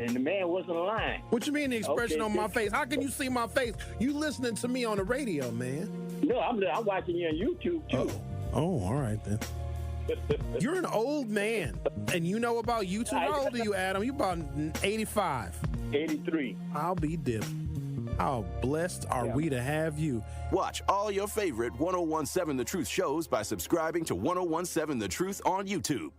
and the man wasn't lying. What you mean the expression Okay, on my face? How can you see my face? You listening to me on the radio, man. No, I'm watching you on YouTube, too. Oh, all right, then. You're an old man, and you know about YouTube. How old are you, Adam? You about 85. 83. I'll be dipped. How blessed are we to have you? Watch all your favorite 1017 The Truth shows by subscribing to 1017 The Truth on YouTube.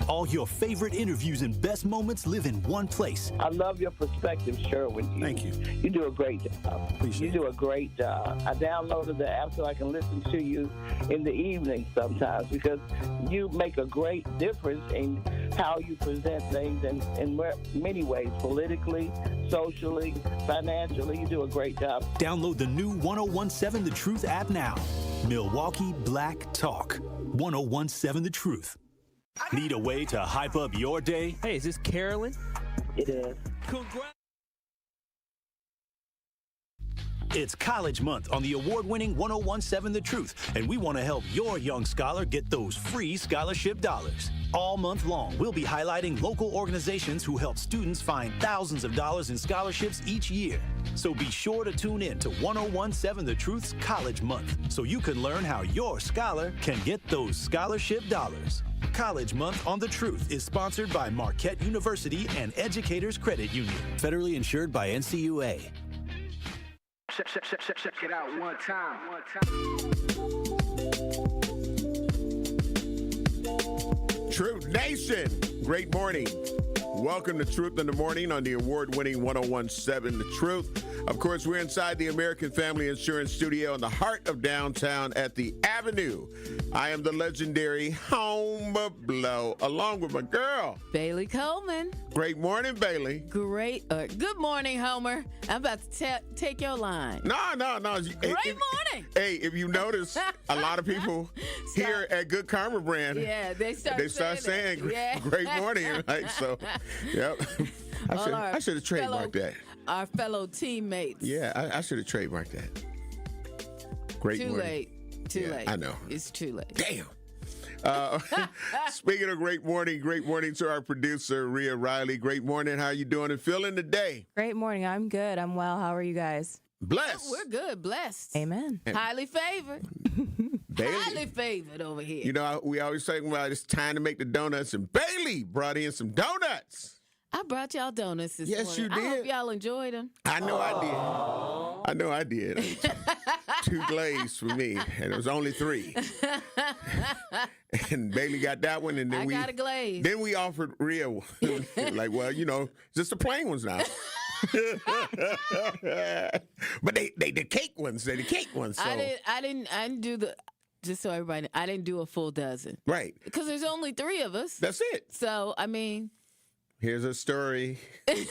All your favorite interviews and best moments live in one place. I love your perspective, Sherwin. Thank you. You do a great job. Appreciate You do a great job. I downloaded the app so I can listen to you in the evening sometimes because you make a great difference in how you present things in many ways, politically, socially, financially. You do a great job. Download the new 1017 The Truth app now. Milwaukee Black Talk. 1017 The Truth. Need a way to hype up your day? Hey, is this Carolyn? It is. Congrats. It's College Month on the award-winning 1017 The Truth, and we want to help your young scholar get those free scholarship dollars. All month long, we'll be highlighting local organizations who help students find thousands of dollars in scholarships each year. So be sure to tune in to 1017 The Truth's College Month so you can learn how your scholar can get those scholarship dollars. College Month on The Truth is sponsored by Marquette University and Educators Credit Union. Federally insured by NCUA. Check it out one time. Truth Nation, great morning. Welcome to Truth in the Morning on the award-winning 1017 The Truth. Of course, we're inside the American Family Insurance Studio in the heart of downtown at the Avenue. I am the legendary Homer Blow, along with my girl, Bailey Coleman. Great morning, Bailey. Good morning, Homer. I'm about to take your line. No. Great morning. Hey, if you notice, a lot of people here at Good Karma Brand, they start saying great morning, right? So, yep. I should have trademarked that. Our fellow teammates. Yeah, I should have trademarked that. Great morning. Too late. I know. It's too late. Damn. Speaking of great morning to our producer, Rhea Riley. Great morning. How you doing and feeling today? Great morning. I'm good. I'm well. How are you guys? Blessed. Oh, we're good. Blessed. Amen. Highly favored. Bailey. Highly favored over here. You know, we always talk about it's time to make the donuts, and Bailey brought in some donuts. I brought y'all donuts this morning. Yes, you did. I hope y'all enjoyed them. I know I did. Two glazed for me, and it was only 3. And Bailey got that one, and then I got a glaze. Then we offered Rhea one. Like, well, just the plain ones now. But they the cake ones. They're the cake ones. So. I didn't do the. Just so everybody knows, I didn't do a full dozen. Right. Because there's only 3 of us. That's it. So I mean. Here's a story. But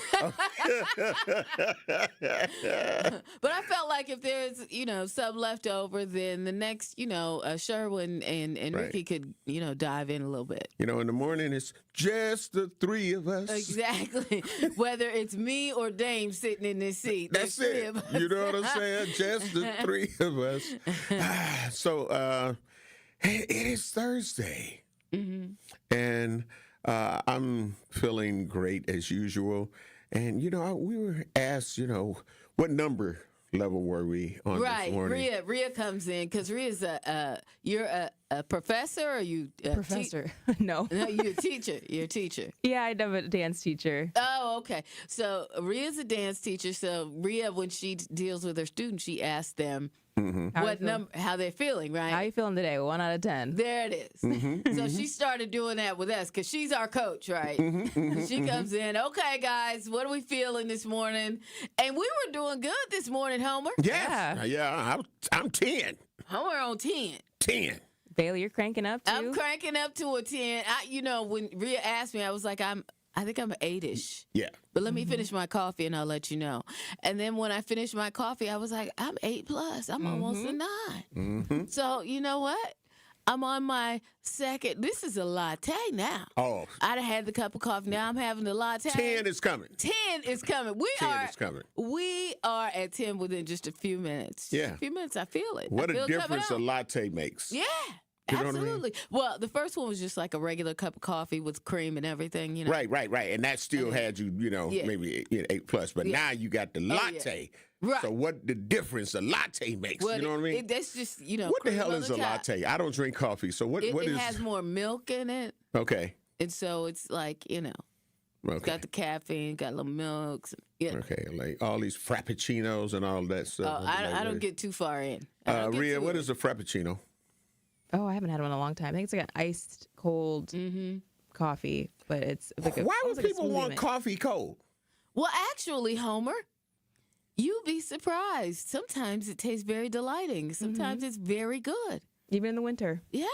I felt like if there's, some left over, then the next, Sherwin and Ricky could, dive in a little bit. In the morning, it's just the 3 of us. Exactly. Whether it's me or Dame sitting in this seat. That's it. You know what I'm saying? Just the 3 of us. So it is Thursday. Mm-hmm. And I'm feeling great as usual. And, we were asked, what number level were we on this morning? Right. Rhea comes in because Rhea's you're a professor or you? Professor. No. No, you're a teacher. You're a teacher. Yeah, I'm a dance teacher. Oh, okay. So Rhea's a dance teacher. So Rhea, when she deals with her students, she asks them, how they're feeling, right? How you feeling today? 1 out of 10. There it is. Mm-hmm, So she started doing that with us because she's our coach, right? She comes in, okay, guys, what are we feeling this morning? And we were doing good this morning, Homer. Yes. Yeah, I'm 10. Homer on 10. 10. Bailey, you're cranking up too? I'm cranking up to a 10. When Rhea asked me, I was like, I think I'm 8-ish. Yeah. But let me finish my coffee and I'll let you know. And then when I finished my coffee, I was like, I'm 8+. I'm almost a 9. Mm-hmm. So you know what? I'm on my second. This is a latte now. Oh. I'd have had the cup of coffee. Now I'm having the latte. 10 is coming. 10 is coming. 10 is coming. We are at 10 within just a few minutes. Yeah. A few minutes, I feel it. What a difference a latte makes. Yeah. You know what I mean? Absolutely. Well, the first one was just like a regular cup of coffee with cream and everything, you know. Right. And that still had you, Yeah. maybe 8+. But now you got the latte. Right. So what the difference a latte makes? Well, you know what I mean? that's just, you know. What the cream hell on is the a top. latte? I don't drink coffee. So what It is? has more milk in it. Okay. And so it's like, you know, Okay. got the caffeine, got a little milk. Yeah. Okay. Like all these frappuccinos and all that stuff. I don't get too far in. I don't get Rhea, too what in. is a frappuccino? Oh, I haven't had one in a long time. I think it's like an iced cold coffee, but it's like Why would almost like a people smoothie want mix. coffee cold? Well, actually, Homer, you'd be surprised. Sometimes it tastes very delighting. Sometimes it's very good. Even in the winter? Yeah.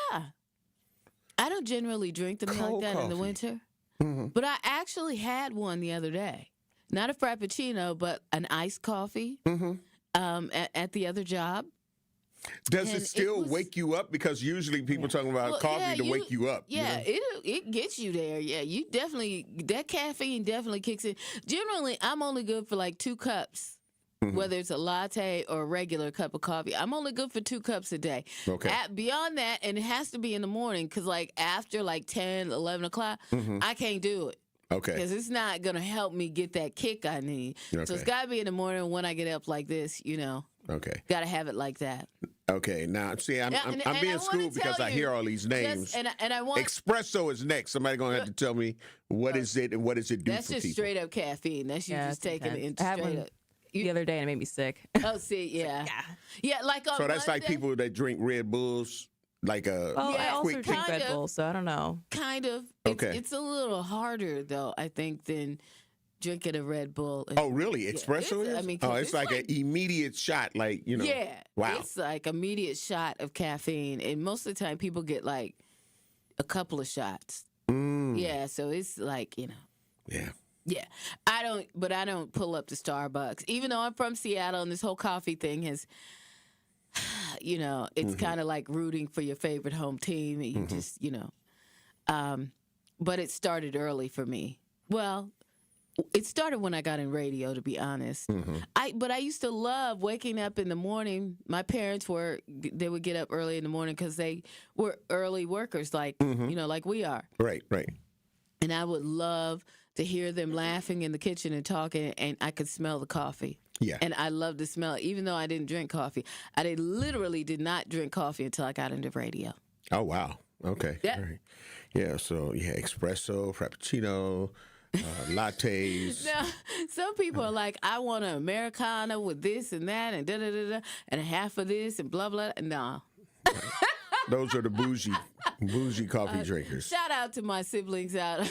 I don't generally drink them like Cold that in the coffee. winter. But I actually had one the other day. Not a frappuccino, but an iced coffee at the other job. Does And it it still was- wake you up? Because usually people talking about Well, coffee yeah, to wake you up. you Yeah, know? it gets you there. Yeah, you definitely, that caffeine definitely kicks in. Generally, I'm only good for like 2 cups. Whether it's a latte or a regular cup of coffee, I'm only good for 2 cups a day. Okay. Beyond that, and it has to be in the morning, because like after like 10, 11 o'clock, I can't do it. Okay. Because it's not going to help me get that kick I need. So it's Okay. got to be in the morning when I get up like this, you know. Okay. Got to have it like that. Okay. Now, see, I'm Yeah, and being I wanna schooled because tell I you, hear all these names. Just, and I want... Espresso is next. Somebody gonna have to tell me what is it and what does it do That's for just people? straight up caffeine. That's you Yeah, just it's taking it intense. in I had straight one up. the other day and it made me sick. Oh, see, yeah. Yeah, like on So that's like Monday, people that drink Red Bulls, like a Well, I Yeah, also quick drink kind Red of. Bull, so I don't know. kind of. Okay. It's a little harder, though, I think, than drinking a Red Bull. Oh, really? Espresso it's- I is? mean, 'cause oh, it's it's like like- an immediate shot, like, you know. Yeah. Wow. It's like immediate shot of caffeine. And most of the time, people get like a couple of shots. Yeah, so it's like, you know. Yeah. Yeah, I don't pull up to Starbucks, even though I'm from Seattle, and this whole coffee thing has, you know, it's kind of like rooting for your favorite home team. And you just, you know, but it started early for me. Well, it started when I got in radio, to be honest. But I used to love waking up in the morning. My parents they would get up early in the morning because they were early workers, like you know, like we are. Right. And I would love to hear them laughing in the kitchen and talking, and I could smell the coffee. Yeah. And I love the smell, even though I didn't drink coffee. Literally did not drink coffee until I got into radio. Oh, wow. Okay. Yeah. All right. Yeah. So, yeah, espresso, frappuccino, lattes. Now, some people are like, I want an Americano with this and that and da-da-da-da, and a half of this and blah, blah. No. Those are the bougie coffee drinkers. Shout out to my siblings out.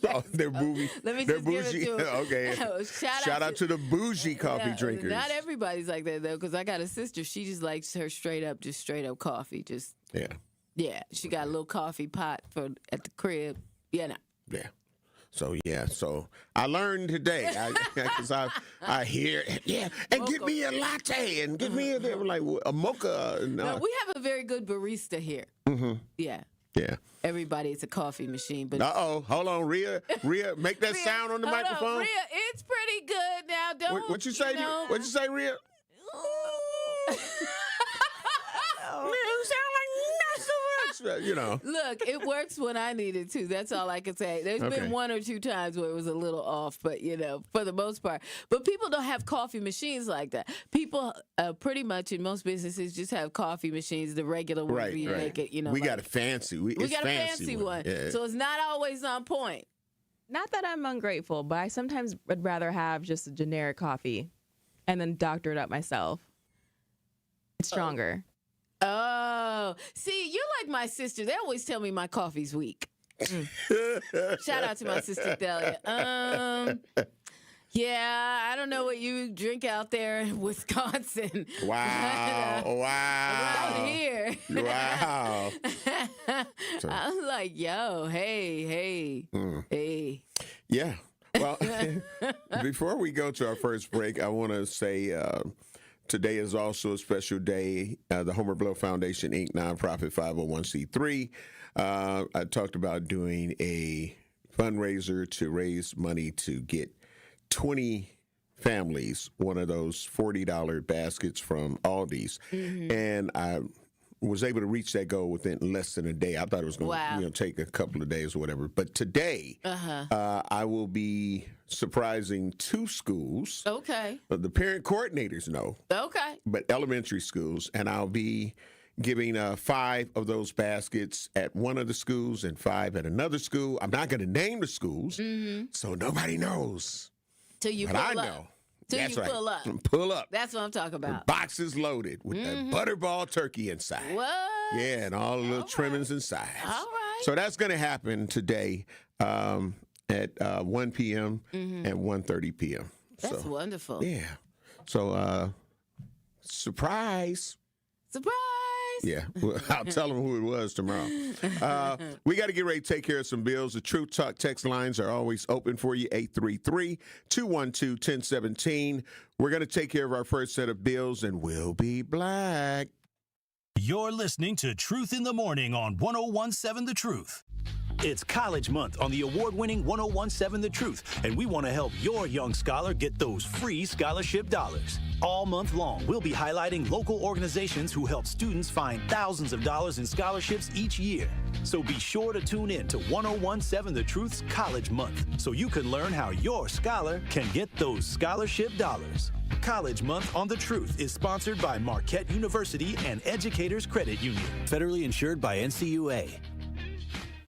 Oh, they're bougie. Let me They're just give it bougie. to 'em. Okay. Shout out to the bougie coffee Yeah, drinkers. Not everybody's like that, though, because I got a sister. She just likes her straight up coffee. Yeah. She got a little coffee pot at the crib. Yeah, no. Yeah. So I learned today because I hear and Mocha. give me a latte and give me they were like a mocha. And, No, we have a very good barista here. Yeah. yeah. Everybody, it's a coffee machine, but Hold on, Rhea, make that Rhea, sound on the hold microphone. Rhea, it's pretty good now. Don't What you say? know, What you say, Rhea? You sound like not so much. You know. Look, it works when I need it to. That's all I can say. There's Okay. been 1 or 2 times where it was a little off, but you know, for the most part. But people don't have coffee machines like that. People pretty much in most businesses just have coffee machines, the regular ones where you make it. You know, we like- got a fancy. we got a fancy one, Yeah. so it's not always on point. Not that I'm ungrateful, but I sometimes would rather have just a generic coffee and then doctor it up myself. It's stronger. Oh, see, you're like my sister. They always tell me my coffee's weak. Shout out to my sister Delia. Yeah, I don't know what you drink out there in Wisconsin. Wow. Around here. Wow. I'm like, yo, hey. Yeah. Well, before we go to our first break, I want to say today is also a special day. The Homer Blow Foundation, Inc., nonprofit 501c3. I talked about doing a fundraiser to raise money to get 20 families one of those $40 baskets from Aldi's. And was able to reach that goal within less than a day. I thought it was going to take a couple of days or whatever. But today, I will be surprising 2 schools. Okay. But the parent coordinators know. Okay. But elementary schools. And I'll be giving 5 of those baskets at one of the schools and 5 at another school. I'm not going to name the schools, so nobody knows. Till you but pull I up. know. Till That's you right. pull up. Pull up. That's what I'm talking about. Boxes loaded with that butterball turkey inside. What? Yeah, and all the little trimmings inside. All right. So that's going to happen today at 1 p.m. and 1:30 p.m. That's wonderful. Yeah. So surprise. Surprise. Yeah, I'll tell them who it was tomorrow. We got to get ready to take care of some bills. The Truth Talk text lines are always open for you, 833-212-1017. We're going to take care of our first set of bills, and we'll be black. You're listening to Truth in the Morning on 101.7 The Truth. It's College Month on the award-winning 101.7 The Truth, and we want to help your young scholar get those free scholarship dollars. All month long, we'll be highlighting local organizations who help students find thousands of dollars in scholarships each year. So be sure to tune in to 101.7 The Truth's College Month so you can learn how your scholar can get those scholarship dollars. College Month on The Truth is sponsored by Marquette University and Educators Credit Union. Federally insured by NCUA.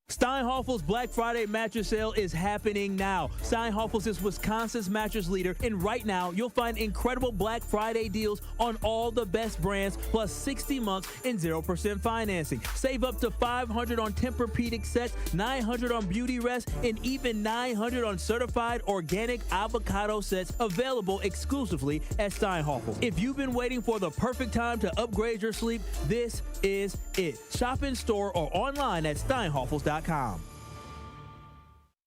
Steinhoffel's Black Friday mattress sale is happening now. Steinhoffel's is Wisconsin's mattress leader, and right now you'll find incredible Black Friday deals on all the best brands, plus 60 months and 0% financing. Save up to $500 on Tempur-Pedic sets, $900 on Beauty Rest, and even $900 on certified organic avocado sets available exclusively at Steinhoffel. If you've been waiting for the perfect time to upgrade your sleep, this is it. Shop in store or online at steinhoffels.com.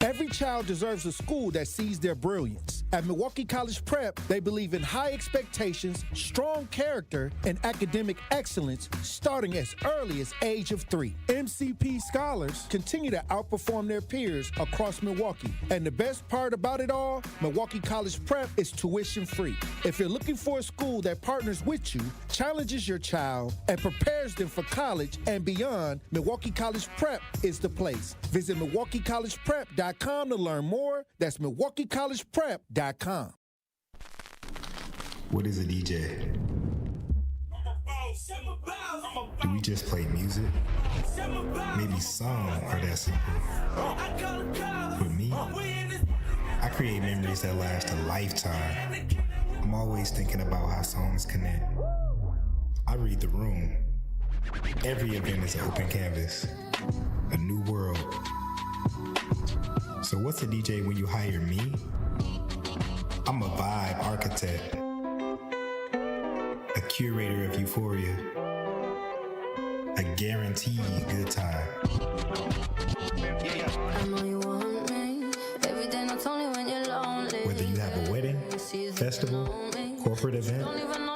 Every child deserves a school that sees their brilliance. At Milwaukee College Prep, they believe in high expectations, strong character, and academic excellence starting as early as age of 3. MCP scholars continue to outperform their peers across Milwaukee. And the best part about it all, Milwaukee College Prep is tuition free. If you're looking for a school that partners with you, challenges your child, and prepares them for college and beyond, Milwaukee College Prep is the place. Visit MilwaukeeCollegePrep.com to learn more. That's MilwaukeeCollegePrep.com. What is a DJ? Do we just play music? Maybe some are that simple. For me, I create memories that last a lifetime. I'm always thinking about how songs connect. I read the room. Every event is an open canvas, a new world. So what's a DJ when you hire me? I'm a vibe architect, a curator of euphoria, a guaranteed good time. I know you want me. Every day, not only when you're lonely. Whether you have a wedding, festival, corporate event,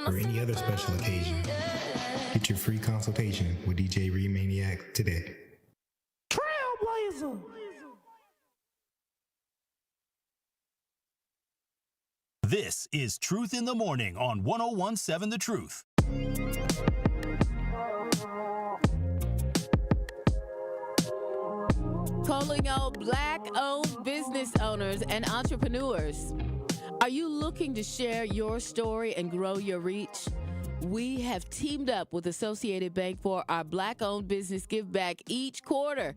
or any other special occasion, get your free consultation with DJ Remaniac today. Trailblazer! This is Truth in the Morning on 101.7 The Truth. Calling all Black-owned business owners and entrepreneurs. Are you looking to share your story and grow your reach? We have teamed up with Associated Bank for our Black-owned business give back each quarter.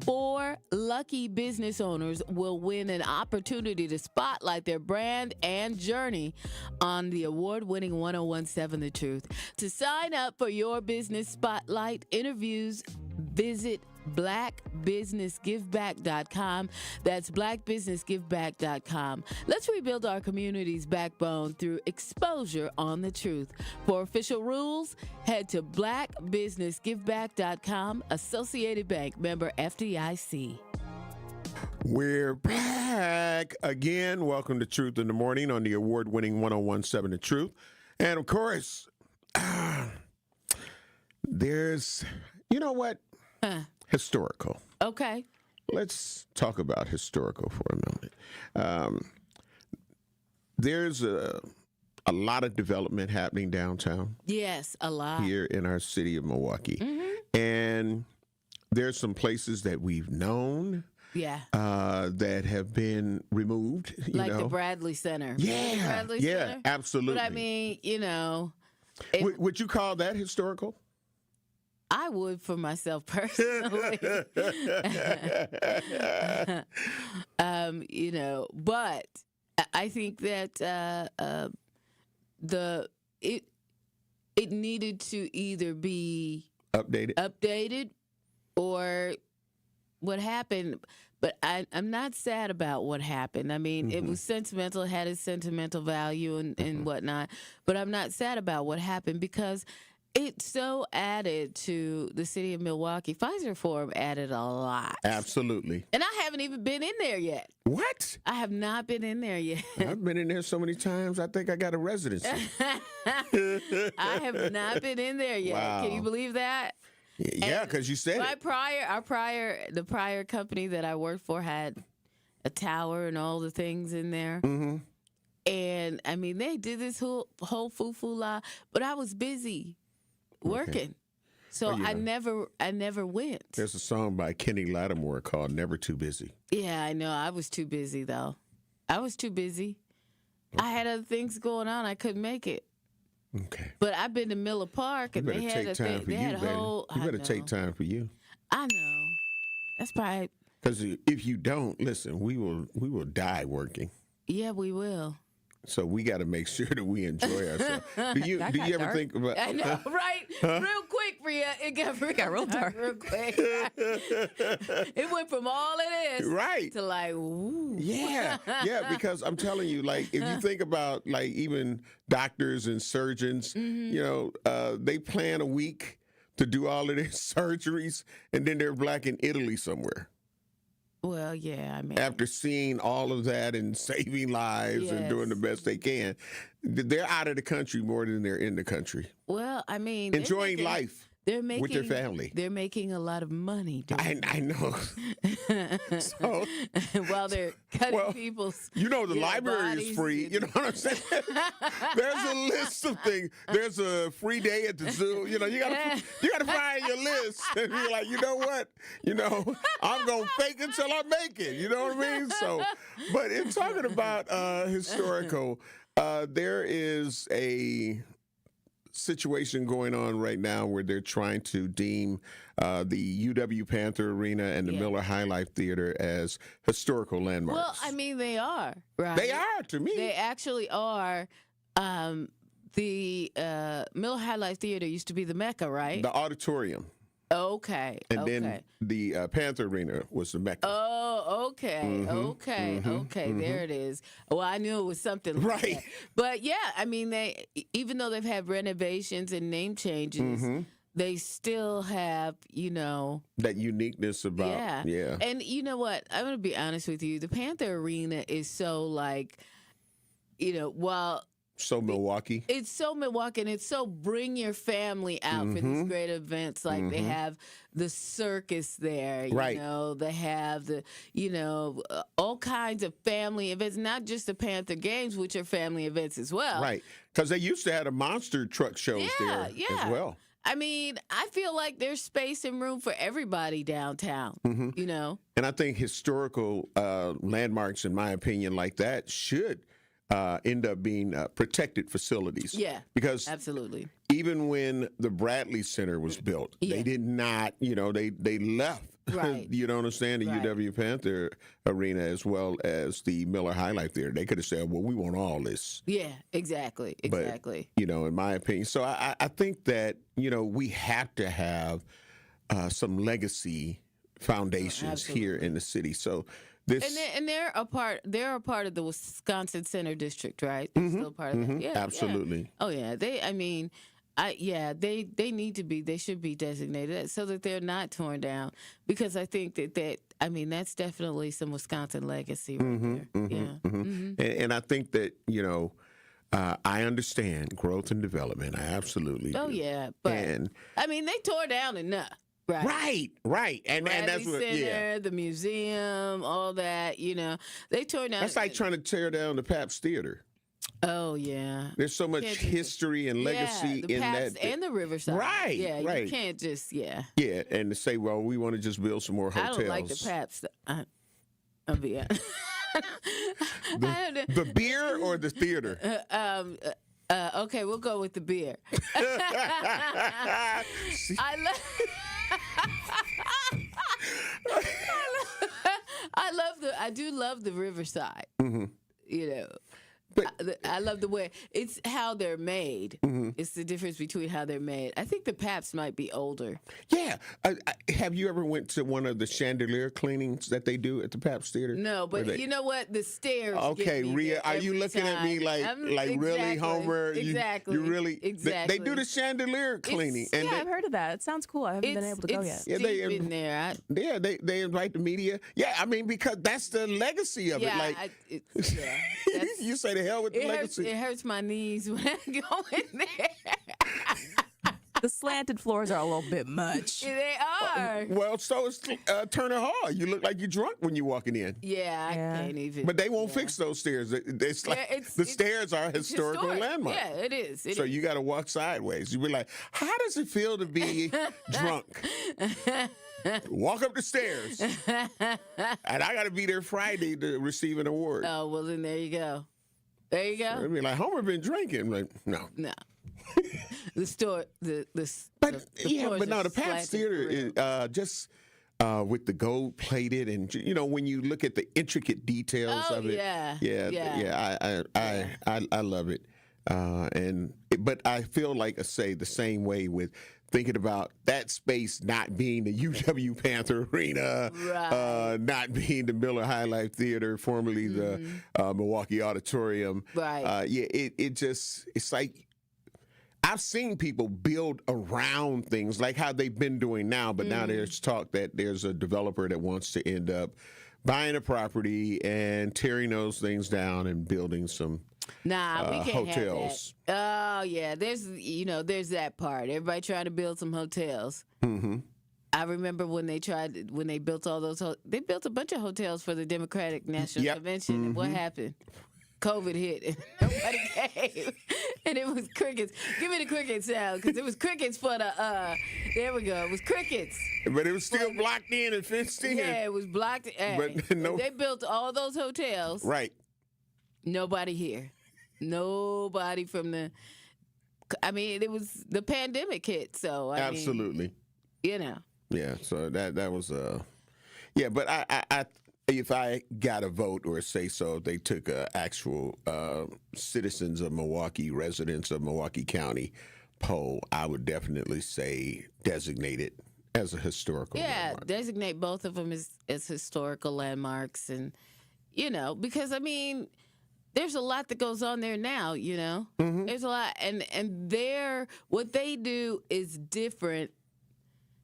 4 lucky business owners will win an opportunity to spotlight their brand and journey on the award-winning 101.7 The Truth. To sign up for your business spotlight interviews, visit blackbusinessgiveback.com. That's blackbusinessgiveback.com. Let's rebuild our community's backbone through exposure on the truth. For official rules, head to blackbusinessgiveback.com. Associated Bank, member FDIC. We're back again. Welcome to Truth in the Morning on the award-winning 101.7 The Truth. And of course, there's, you know what? Historical. Okay. Let's talk about historical for a minute. There's a a lot of development happening downtown. Yes, a lot. Here in our city of Milwaukee. And there's some places that we've known that have been removed. Like the Bradley Center. Yeah, Center? Absolutely. But I mean, would you call that historical? I would for myself personally. But I think that it needed to either be updated or what happened. But I'm not sad about what happened. I mean, it was sentimental, it had its sentimental value and whatnot. But I'm not sad about what happened because it so added to the city of Milwaukee. Pfizer Forum added a lot. Absolutely. And I haven't even been in there yet. What? I have not been in there yet. I've been in there so many times, I think I got a residency. I have not been in there yet. Wow. Can you believe that? Yeah, because you said it. The prior company that I worked for had a tower and all the things in there. And, I mean, they did this whole foo-foo-la, but I was busy working. So I never went. There's a song by Kenny Lattimore called Never Too Busy. Yeah, I know. I was too busy, though. I was too busy. I had other things going on. I couldn't make it. Okay. But I've been to Miller Park, and they had a thing. They had a whole. You better take time for you. I know. That's probably. Because if you don't, listen, we will die working. Yeah, we will. So we got to make sure that we enjoy ourselves. Do you ever think about? I know, right? Real quick, Rhea, it got real dark. Real quick. It went from all it is to like, ooh. Yeah, because I'm telling you, like, if you think about, like, even doctors and surgeons, they plan a week to do all of their surgeries, and then they're back in Italy somewhere. Well, yeah, I mean. After seeing all of that and saving lives and doing the best they can, they're out of the country more than they're in the country. Well, I mean. Enjoying life with their family. They're making a lot of money. I know. So, while they're cutting people's the library bodies is free. You know what I'm saying? There's a list of things. There's a free day at the zoo. You gotta find your list and be like, you know what? I'm gonna fake it till I make it. You know what I mean? So, but in talking about historical, there is a situation going on right now where they're trying to deem the UW Panther Arena and the Miller High Life Theater as historical landmarks. Well, I mean, they are, right? They are, to me. They actually are. The Miller High Life Theater used to be the Mecca, right? The auditorium. Okay. And then the Panther Arena was the Mecca. Oh, okay. There it is. Well, I knew it was something like that. But yeah, I mean, even though they've had renovations and name changes, they still have, that uniqueness about, yeah. And you know what? I'm going to be honest with you. The Panther Arena is so like, so Milwaukee. It's so Milwaukee, and it's so bring your family out for these great events. Like they have the circus there, you know, they have the, all kinds of family events, not just the Panther games, which are family events as well. Right, because they used to have the monster truck shows there as well. I mean, I feel like there's space and room for everybody downtown, And I think historical landmarks, in my opinion, like that should end up being protected facilities. Yeah, because absolutely. Even when the Bradley Center was built, they did not, they left. Right. You know what I'm saying? The UW Panther Arena as well as the Miller High Life Theater. They could have said, well, we want all this. Yeah, exactly. But, in my opinion. So I think that, we have to have some legacy foundations here in the city. So they're a part of the Wisconsin Center District, right? They're still part of that. Yeah, absolutely. Yeah. Oh yeah, they need to be. They should be designated so that they're not torn down. Because I think that's definitely some Wisconsin legacy right there. And I think that I understand growth and development. I absolutely do. Oh yeah, but they tore down enough. Right. And that's what, Center, the museum, all that, they tore down. That's like trying to tear down the Pabst Theater. Oh yeah. There's so much history and legacy the in Paps that. and the Riverside. Right. Yeah, right. you can't just Yeah, and to say, well, we want to just build some more hotels. I don't like the Paps. I'll be honest. The beer or the theater? Okay, we'll go with the beer. I do love the Riverside. Mm-hmm. You know, I love the way it's how they're made. Mm-hmm. It's the difference between how they're made. I think the Paps might be older. Yeah. Have you ever went to one of the chandelier cleanings that they do at the Paps Theater? No, but you know what? The stairs. Okay, get me Rhea, there are you every looking at me time. like really, exactly, Homer? Exactly. You really? Exactly. They do the chandelier cleaning. Yeah, I've heard of that. It sounds cool. I haven't been able to go yet. Yeah, they in there. They invite the media. Yeah, I mean, because that's the legacy of it. Like, you say the hell with the legacy. It hurts my knees when I go in there. The slanted floors are a little bit much. They are. Well, so is Turner Hall. You look like you're drunk when you're walking in. Yeah, I can't even. But they won't fix those stairs. It's like the stairs are a historical landmark. Yeah, it is. So you got to walk sideways. You be like, how does it feel to be drunk? Walk up the stairs. And I got to be there Friday to receive an award. Oh, well, then there you go. There you go. I mean, like, Homer been drinking. I'm like, no. The store, the Paps Theater is just with the gold plated, and you know when you look at the intricate details of it. I love it, but I feel like I say the same way with thinking about that space not being the UW Panther Arena, not being the Miller High Life Theater, formerly the Milwaukee Auditorium. Right. It's like I've seen people build around things like how they've been doing now, but now there's talk that there's a developer that wants to end up buying a property and tearing those things down and building some we can't hotels. Have that. Oh yeah, there's that part. Everybody trying to build some hotels. Mm-hmm. I remember when they built all those. They built a bunch of hotels for the Democratic National Convention. And what happened? COVID hit and nobody came, and it was crickets. Give me the cricket sound because it was crickets for the. There we go. It was crickets. But it was still blocked in and fenced in. Yeah, it was blocked. But they built all those hotels. Right. Nobody here. Nobody from the. I mean, it was the pandemic hit, so absolutely. Yeah. So that was yeah. But I if I got a vote or say so, they took actual citizens of Milwaukee, residents of Milwaukee County poll, I would definitely say designate it as a historical landmark. Designate both of them as historical landmarks. And, because, I mean, there's a lot that goes on there now, Mm-hmm. There's a lot. And what they do is different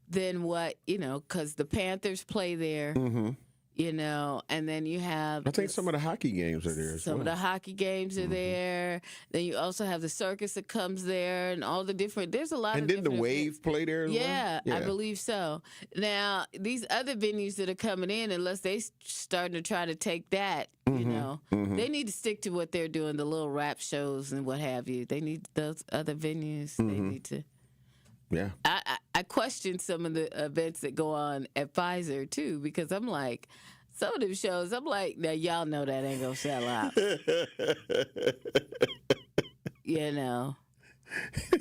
than what, because the Panthers play there. Mm-hmm. And then you have... I think some of the hockey games are there as well. Some of the hockey games are there. Then you also have the circus that comes there and all the different... There's a lot of different... And didn't the Wave play there as well? Yeah, I believe so. Now, these other venues that are coming in, unless they starting to try to take that, they need to stick to what they're doing, the little rap shows and what have you. They need those other venues. They need to... Yeah. I question some of the events that go on at Pfizer, too, because I'm like, some of them shows, I'm like, now y'all know that ain't going to sell out.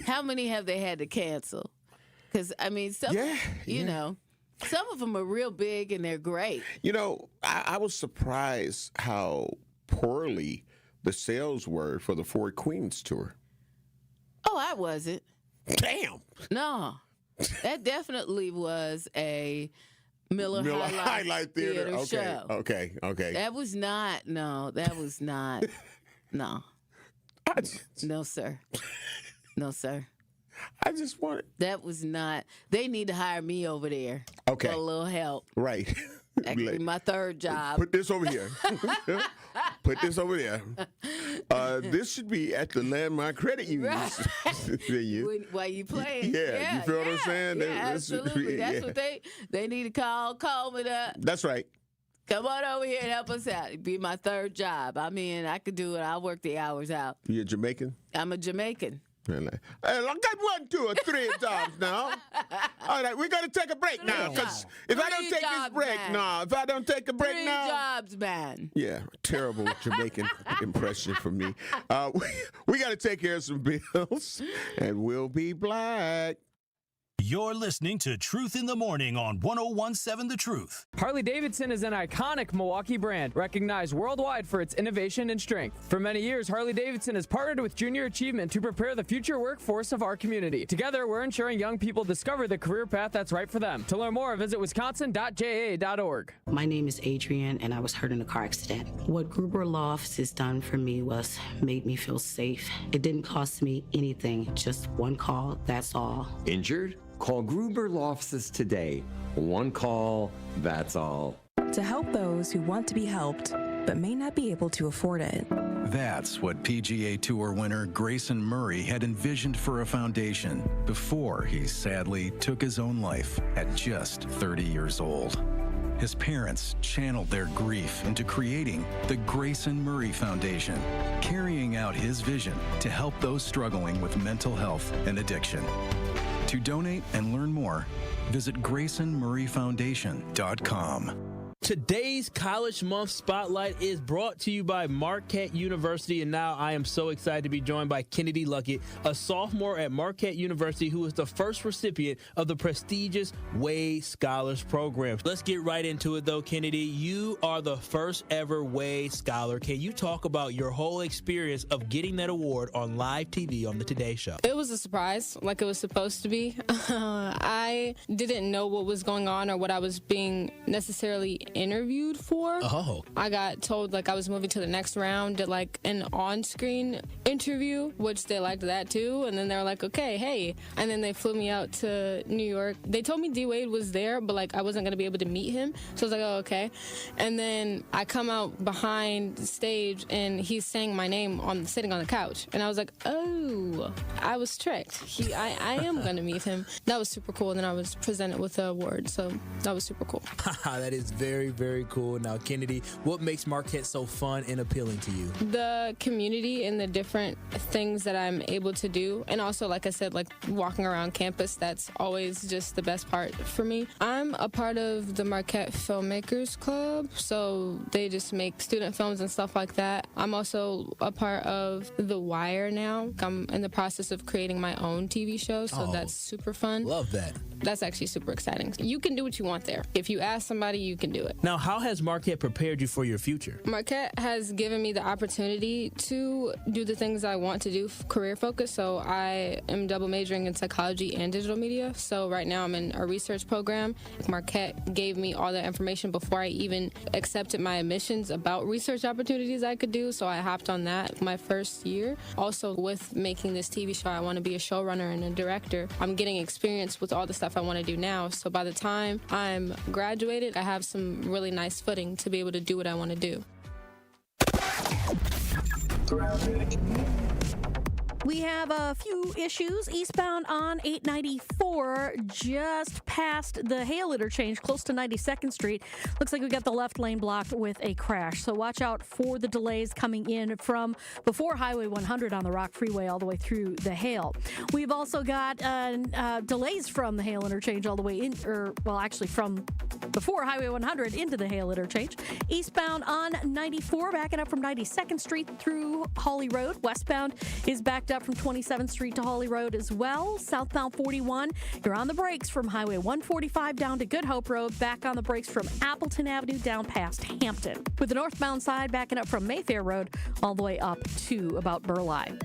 How many have they had to cancel? Because, I mean, some, some of them are real big and they're great. I was surprised how poorly the sales were for the Four Queens tour. Oh, I wasn't. Damn. No, that definitely was a Miller High Life Theater show. Okay. That was not. No. No, sir. No, sir. I just want it. That was not. They need to hire me over there. Okay. For a little help. Right. Actually, my third job. Put this over here. Put this over there. This should be at the Landmark Credit Union. Right. While you playing. Yeah, you feel what I'm saying? Yeah, absolutely. That's what they need to call Coleman up. That's right. Come on over here and help us out. It'd be my third job. I mean, I could do it. I'll work the hours out. You a Jamaican? I'm a Jamaican. Hey, I got 1, 2, or 3 jobs now. All right, we got to take a break now. Because if I don't take this break, if I don't take a break now. 3 jobs, man. Yeah, terrible Jamaican impression from me. We got to take care of some bills, and we'll be back. You're listening to Truth in the Morning on 101.7 The Truth. Harley-Davidson is an iconic Milwaukee brand, recognized worldwide for its innovation and strength. For many years, Harley-Davidson has partnered with Junior Achievement to prepare the future workforce of our community. Together, we're ensuring young people discover the career path that's right for them. To learn more, visit wisconsin.ja.org. My name is Adrienne, and I was hurt in a car accident. What Gruber Law Office has done for me was made me feel safe. It didn't cost me anything, just one call, that's all. Injured? Call Gruber Law Offices today. One call, that's all. To help those who want to be helped, but may not be able to afford it. That's what PGA Tour winner Grayson Murray had envisioned for a foundation before he sadly took his own life at just 30 years old. His parents channeled their grief into creating the Grayson Murray Foundation, carrying out his vision to help those struggling with mental health and addiction. To donate and learn more, visit GraysonMurrayFoundation.com. Today's College Month Spotlight is brought to you by Marquette University, and now I am so excited to be joined by Kennedy Luckett, a sophomore at Marquette University who is the first recipient of the prestigious Way Scholars Program. Let's get right into it, though, Kennedy. You are the first ever Way Scholar. Can you talk about your whole experience of getting that award on live TV on the Today Show? It was a surprise, like it was supposed to be. I didn't know what was going on or what I was being necessarily interviewed for. Oh. I got told like I was moving to the next round to like an on-screen interview, which they liked that too. And then they were like, okay, hey. And then they flew me out to New York. They told me D-Wade was there, but like I wasn't going to be able to meet him. So I was like, oh, okay. And then I come out behind the stage and he's saying my name sitting on the couch. And I was like, oh, I was tricked. I am going to meet him. That was super cool. And then I was presented with the award. So that was super cool. That is very, very cool. Now, Kennedy, what makes Marquette so fun and appealing to you? The community and the different things that I'm able to do. And also, like I said, like walking around campus, that's always just the best part for me. I'm a part of the Marquette Filmmakers Club, so they just make student films and stuff like that. I'm also a part of The Wire now. I'm in the process of creating my own TV show, so that's super fun. Love that. That's actually super exciting. You can do what you want there. If you ask somebody, you can do it. Now, how has Marquette prepared you for your future? Marquette has given me the opportunity to do the things I want to do, career focus. So I am double majoring in psychology and digital media. So right now I'm in a research program. Marquette gave me all that information before I even accepted my admissions about research opportunities I could do. So I hopped on that my first year. Also, with making this TV show, I want to be a showrunner and a director. I'm getting experience with all the stuff I want to do now. So by the time I'm graduated, I have some really nice footing to be able to do what I want to do. We have a few issues. Eastbound on 894, just past the Hale interchange, close to 92nd Street. Looks like we got the left lane blocked with a crash. So watch out for the delays coming in from before Highway 100 on the Rock Freeway all the way through the Hale. We've also got delays from the Hale interchange all the way in, actually from before Highway 100 into the Hale interchange. Eastbound on 94, backing up from 92nd Street through Hawley Road. Westbound is backed up from 27th Street to Hawley Road as well. Southbound 41, you're on the brakes from Highway 145 down to Good Hope Road, back on the brakes from Appleton Avenue down past Hampton. With the northbound side backing up from Mayfair Road all the way up to about Burleigh.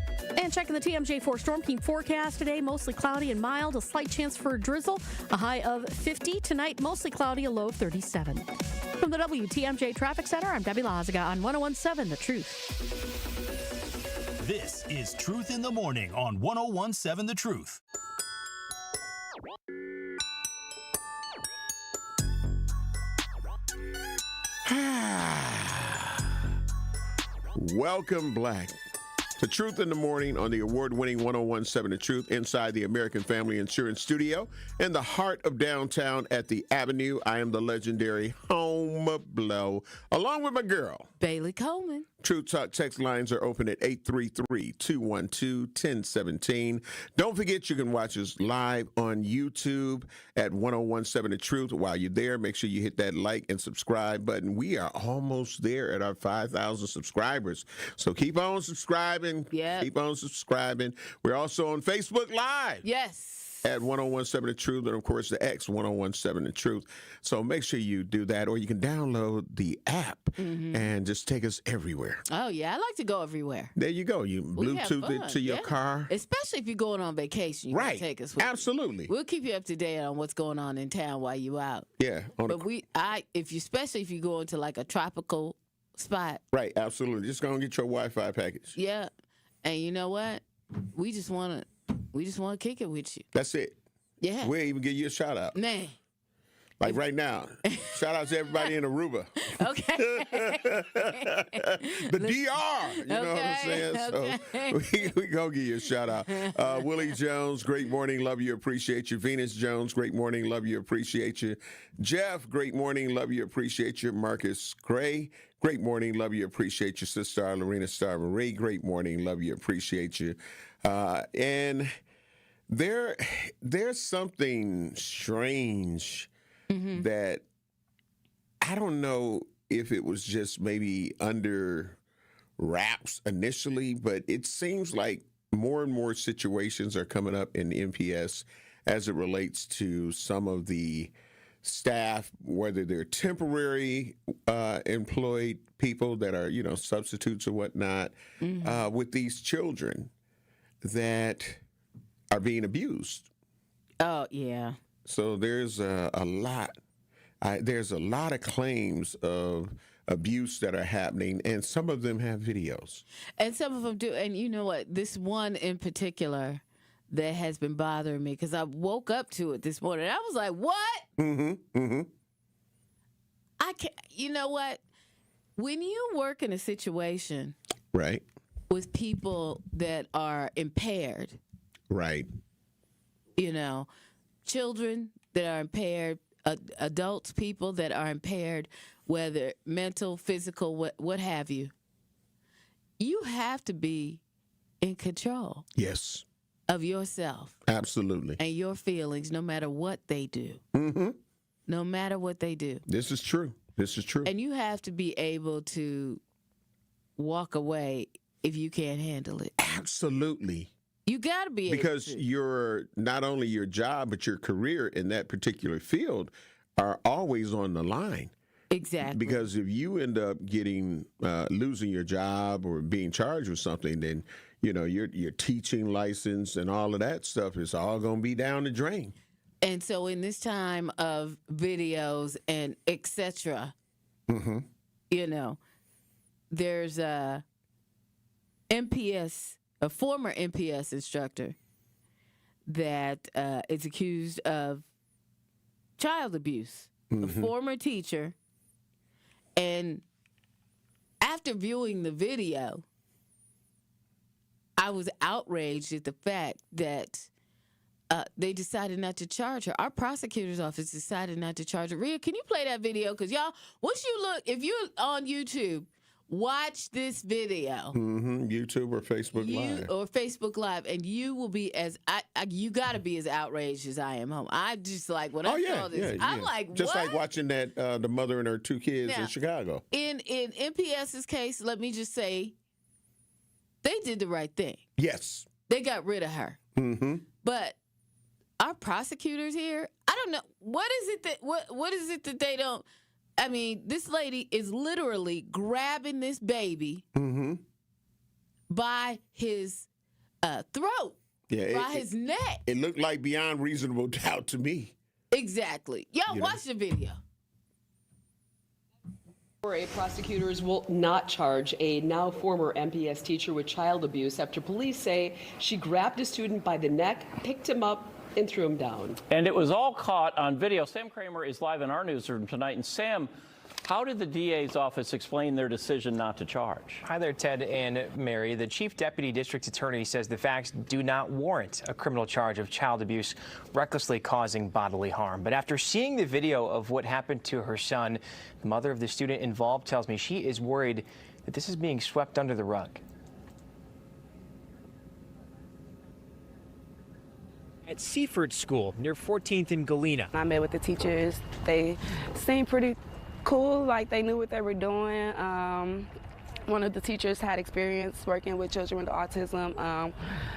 And checking the TMJ4 Storm Team forecast today, mostly cloudy and mild, a slight chance for a drizzle, a high of 50. Tonight, mostly cloudy, a low of 37. From the WTMJ Traffic Center, I'm Debbie Lazaga on 101.7 The Truth. This is Truth in the Morning on 101.7 The Truth. Welcome, Black. to Truth in the Morning on the award-winning 101.7 The Truth inside the American Family Insurance Studio in the heart of downtown at the Avenue. I am the legendary Home Blow, along with my girl, Bailey Coleman. Truth Talk text lines are open at 833-212-1017. Don't forget you can watch us live on YouTube at 101.7 The Truth. While you're there, make sure you hit that like and subscribe button. We are almost there at our 5,000 subscribers. So keep on subscribing. Yeah. Keep on subscribing. We're also on Facebook Live. Yes. At 101.7 The Truth, and of course the X 101.7 The Truth. So make sure you do that, or you can download the app and just take us everywhere. Oh yeah, I like to go everywhere. There you go. You Bluetooth it to your car. Especially if you're going on vacation, you can take us with Absolutely. you. We'll keep you up to date on what's going on in town while you out. Yeah. Especially if you go into like a tropical spot. Right, absolutely. Just go and get your Wi-Fi package. Yeah. And you know what? We just want to kick it with you. That's it. Yeah. We'll even give you a shout out. Man. Like right now. Shout out to everybody in Aruba. Okay. The DR. You know what I'm saying? Okay. So we going to give you a shout out. Willie Jones, great morning. Love you. Appreciate you. Venus Jones, great morning. Love you. Appreciate you. Jeff, great morning. Love you. Appreciate you. Marcus Gray, great morning. Love you. Appreciate you. Sister Lorena Star Marie, great morning. Love you. Appreciate you. And there's something strange that I don't know if it was just maybe under wraps initially, but it seems like more and more situations are coming up in MPS as it relates to some of the staff, whether they're temporary employed people that are, substitutes or whatnot, with these children that are being abused. Oh, yeah. So there's a lot. There's a lot of claims of abuse that are happening, and some of them have videos. And some of them do. And you know what? This one in particular that has been bothering me, because I woke up to it this morning. I was like, what? I can't. You know what? When you work in a situation right with people that are impaired, right, children that are impaired, adults, people that are impaired, whether mental, physical, what have you, you have to be in control. Yes. Of yourself. Absolutely. And your feelings, no matter what they do. No matter what they do. This is true. This is true. And you have to be able to walk away if you can't handle it. Absolutely. You got to be able because to. your not only your job but your career in that particular field are always on the line. Exactly. Because if you end up getting losing your job or being charged with something, then your teaching license and all of that stuff is all going to be down the drain. And so in this time of videos and etc., there's a MPS. A former MPS instructor that is accused of child abuse, a former teacher. And after viewing the video, I was outraged at the fact that they decided not to charge her. Our prosecutor's office decided not to charge her. Rhea, can you play that video? Because y'all, once you look, if you're on YouTube, watch this video. YouTube or Facebook Live. And you will be you got to be as outraged as I am home. I just like, when I saw this, I'm like, just what? like watching that, the mother and her two kids in Chicago. In MPS's case, let me just say, they did the right thing. Yes. They got rid of her. But our prosecutors here, I don't know, what is it that they don't... I mean, this lady is literally grabbing this baby by his throat, by his neck. It looked like beyond reasonable doubt to me. Exactly. Y'all watch the video. Prosecutors will not charge a now former MPS teacher with child abuse after police say she grabbed a student by the neck, picked him up, and threw him down. And it was all caught on video. Sam Kramer is live in our newsroom tonight. And Sam, How did the DA's office explain their decision not to charge? Hi there, Ted and Mary. The Chief Deputy District Attorney says the facts do not warrant a criminal charge of child abuse recklessly causing bodily harm. But after seeing the video of what happened to her son, the mother of the student involved tells me she is worried that this is being swept under the rug. At Seaford School near 14th and Galena. I met with the teachers. They seemed pretty cool, like they knew what they were doing. One of the teachers had experience working with children with autism,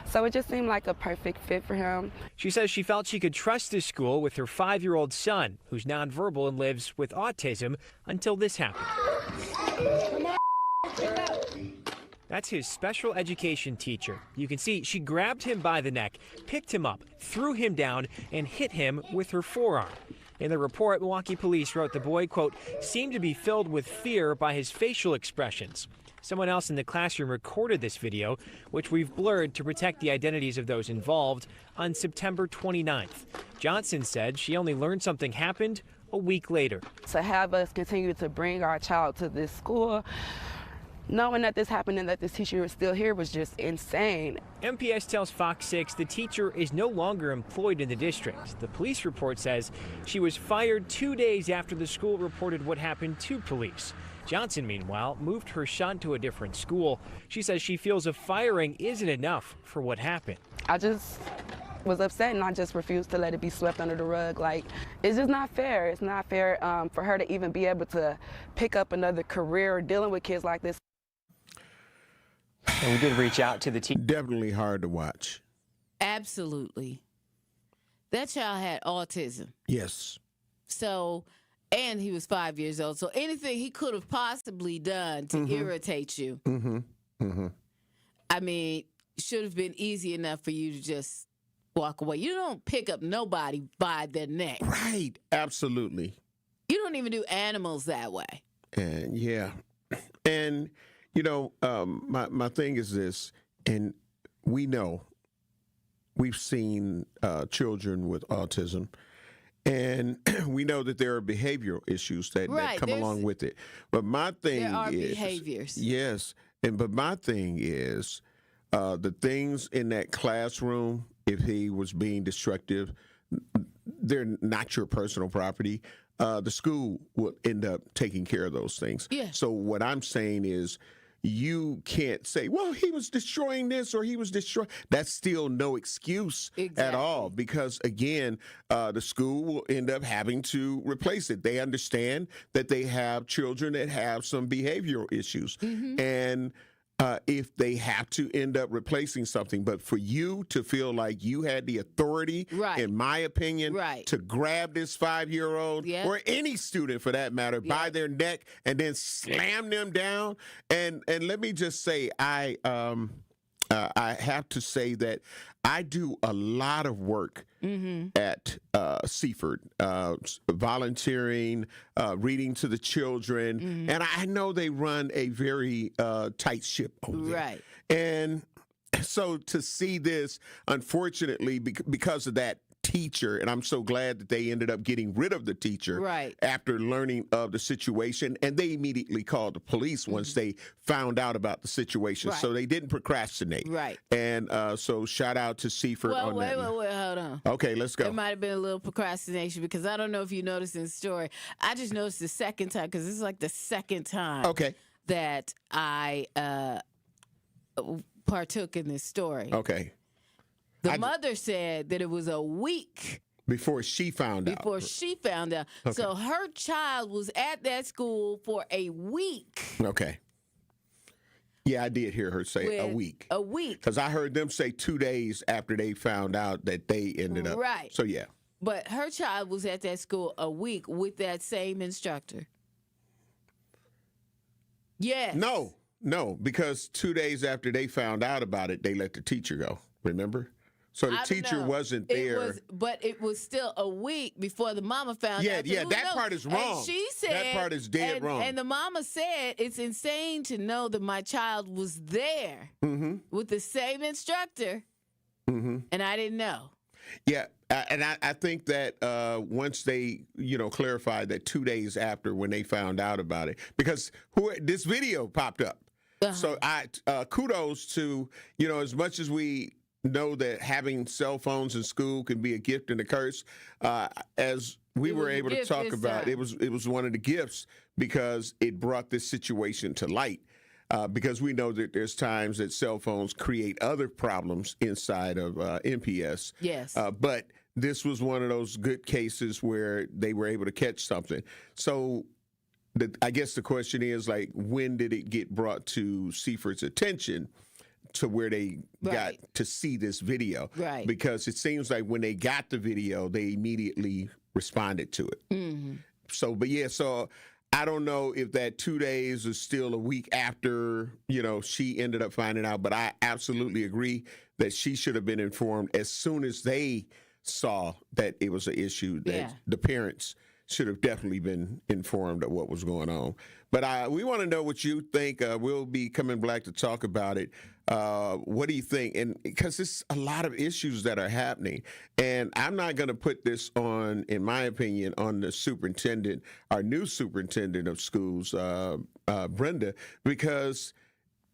so it just seemed like a perfect fit for him. She says she felt she could trust this school with her 5-year-old son, who's nonverbal and lives with autism, until this happened. That's his special education teacher. You can see she grabbed him by the neck, picked him up, threw him down, and hit him with her forearm. In the report, Milwaukee police wrote the boy, quote, seemed to be filled with fear by his facial expressions. Someone else in the classroom recorded this video, which we've blurred to protect the identities of those involved, on September 29th. Johnson said she only learned something happened a week later. To have us continue to bring our child to this school, knowing that this happened and that this teacher was still here was just insane. MPS tells Fox 6 the teacher is no longer employed in the district. The police report says she was fired 2 days after the school reported what happened to police. Johnson, meanwhile, moved her son to a different school. She says she feels a firing isn't enough for what happened. I just was upset and I just refused to let it be swept under the rug. Like, it's just not fair. It's not fair for her to even be able to pick up another career dealing with kids like this. And we did reach out to the team. Definitely hard to watch. Absolutely. That child had autism. Yes. So, and he was 5 years old. So anything he could have possibly done to irritate you, I mean, should have been easy enough for you to just walk away. You don't pick up nobody by their neck. Right. Absolutely. You don't even do animals that way. And yeah. And you know, my thing is this, and we've seen children with autism, and we know that there are behavioral issues that come along with it. But my thing there are is behaviors. Yes, but my thing is the things in that classroom. If he was being destructive, they're not your personal property. The school will end up taking care of those things. Yeah. So what I'm saying is, you can't say, well, he was destroying this or he was destroying. That's still no excuse at all, because, again, the school will end up having to replace it. They understand that they have children that have some behavioral issues. And if they have to end up replacing something. But for you to feel like you had the authority, in my opinion, to grab this 5-year-old or any student for that matter by their neck and then slam them down. And let me just say, I have to say that I do a lot of work at Seaford, volunteering, reading to the children, and I know they run a very tight ship over there. Right. And so to see this, unfortunately, because of that teacher, and I'm so glad that they ended up getting rid of the teacher after learning of the situation, and they immediately called the police once they found out about the situation. So they didn't procrastinate. And so shout out to Seaford on that. Wait, hold on. Okay, let's go. There might have been a little procrastination, because I don't know if you noticed in the story. I just noticed the second time, because this is like the second time that I partook in this story. Okay. The mother said that it was a week before she found out. Okay. So her child was at that school for a week. Okay. Yeah, I did hear her say a week. A week. Because I heard them say 2 days after they found out that they ended up. Right. So, yeah. But her child was at that school a week with that same instructor. Yes. No, because 2 days after they found out about it, they let the teacher go. Remember? So the teacher wasn't there. But it was still a week before the mama found out. Yeah, that part is wrong. And she said, that part is dead wrong. And the mama said, it's insane to know that my child was there with the same instructor, and I didn't know. Yeah, and I think that once they, clarified that 2 days after when they found out about it, because this video popped up. So kudos to, as much as we know that having cell phones in school can be a gift and a curse, as we were able to talk about, it was one of the gifts because it brought this situation to light. Because we know that there's times that cell phones create other problems inside of MPS. Yes. But this was one of those good cases where they were able to catch something. So I guess the question is, when did it get brought to Seifert attention to where they got to see this video? Right. Because it seems like when they got the video, they immediately responded to it. Mm-hmm. So I don't know if that 2 days is still a week after, she ended up finding out, but I absolutely agree that she should have been informed as soon as they saw that it was an issue, that the parents should have definitely been informed of what was going on. But we want to know what you think. We'll be coming back to talk about it. What do you think? And because it's a lot of issues that are happening, and I'm not going to put this on, in my opinion, on the superintendent, our new superintendent of schools, Brenda, because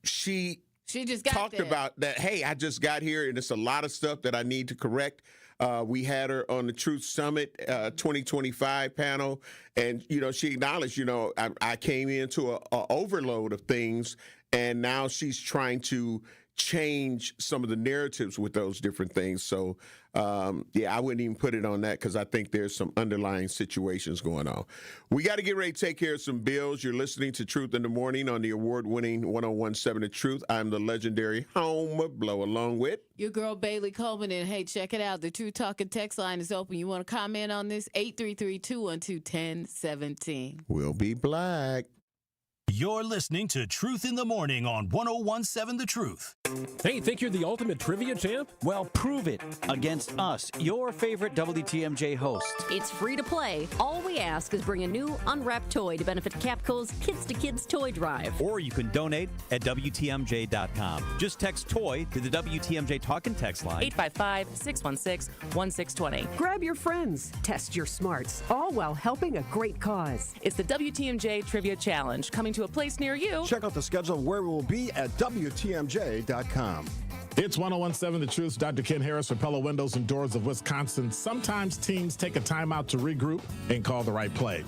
she just talked about that. Hey, I just got here, and it's a lot of stuff that I need to correct. We had her on the Truth Summit 2025 panel, and she acknowledged, I came into a overload of things, and now she's trying to change some of the narratives with those different things. So, I wouldn't even put it on that because I think there's some underlying situations going on. We got to get ready to take care of some bills. You're listening to Truth in the Morning on the award-winning 1017 The Truth. I'm the legendary Homer Blow, along with your girl Bailey Coleman. And hey, check it out. The Truth Talking text line is open. You want to comment on this? 833-212-1017. We'll be black. You're listening to Truth in the Morning on 1017 The Truth. Hey, think you're the ultimate trivia champ? Well, prove it against us, your favorite WTMJ host. It's free to play. All we ask is bring a new unwrapped toy to benefit Capco's Kids to Kids Toy Drive. Or you can donate at WTMJ.com. Just text TOY to the WTMJ talk and text line. 855-616-1620. Grab your friends. Test your smarts. All while helping a great cause. It's the WTMJ Trivia Challenge, coming to a place near you. Check out the schedule of where we will be at WTMJ.com. It's 1017 The Truth. Dr. Ken Harris for Pella Windows and Doors of Wisconsin. Sometimes teams take a timeout to regroup and call the right play.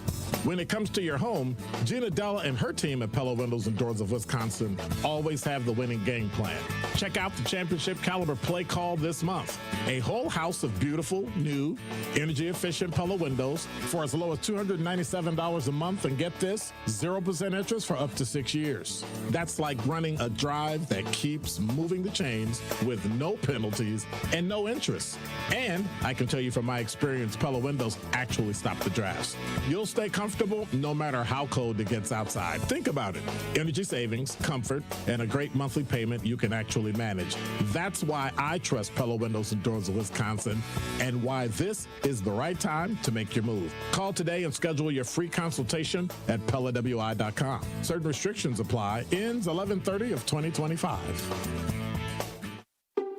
When it comes to your home, Gina Della and her team at Pella Windows and Doors of Wisconsin always have the winning game plan. Check out the championship caliber play call this month. A whole house of beautiful, new, energy-efficient Pella windows for as low as $297 a month. And get this, 0% interest for up to 6 years. That's like running a drive that keeps moving the chains with no penalties and no interest. And I can tell you from my experience, Pella Windows actually stop the drafts. You'll stay comfortable no matter how cold it gets outside. Think about it. Energy savings, comfort, and a great monthly payment you can actually manage. That's why I trust Pella Windows and Doors of Wisconsin, and why this is the right time to make your move. Call today and schedule your free consultation at PellaWI.com. Certain restrictions apply. Ends 11/30 of 2025.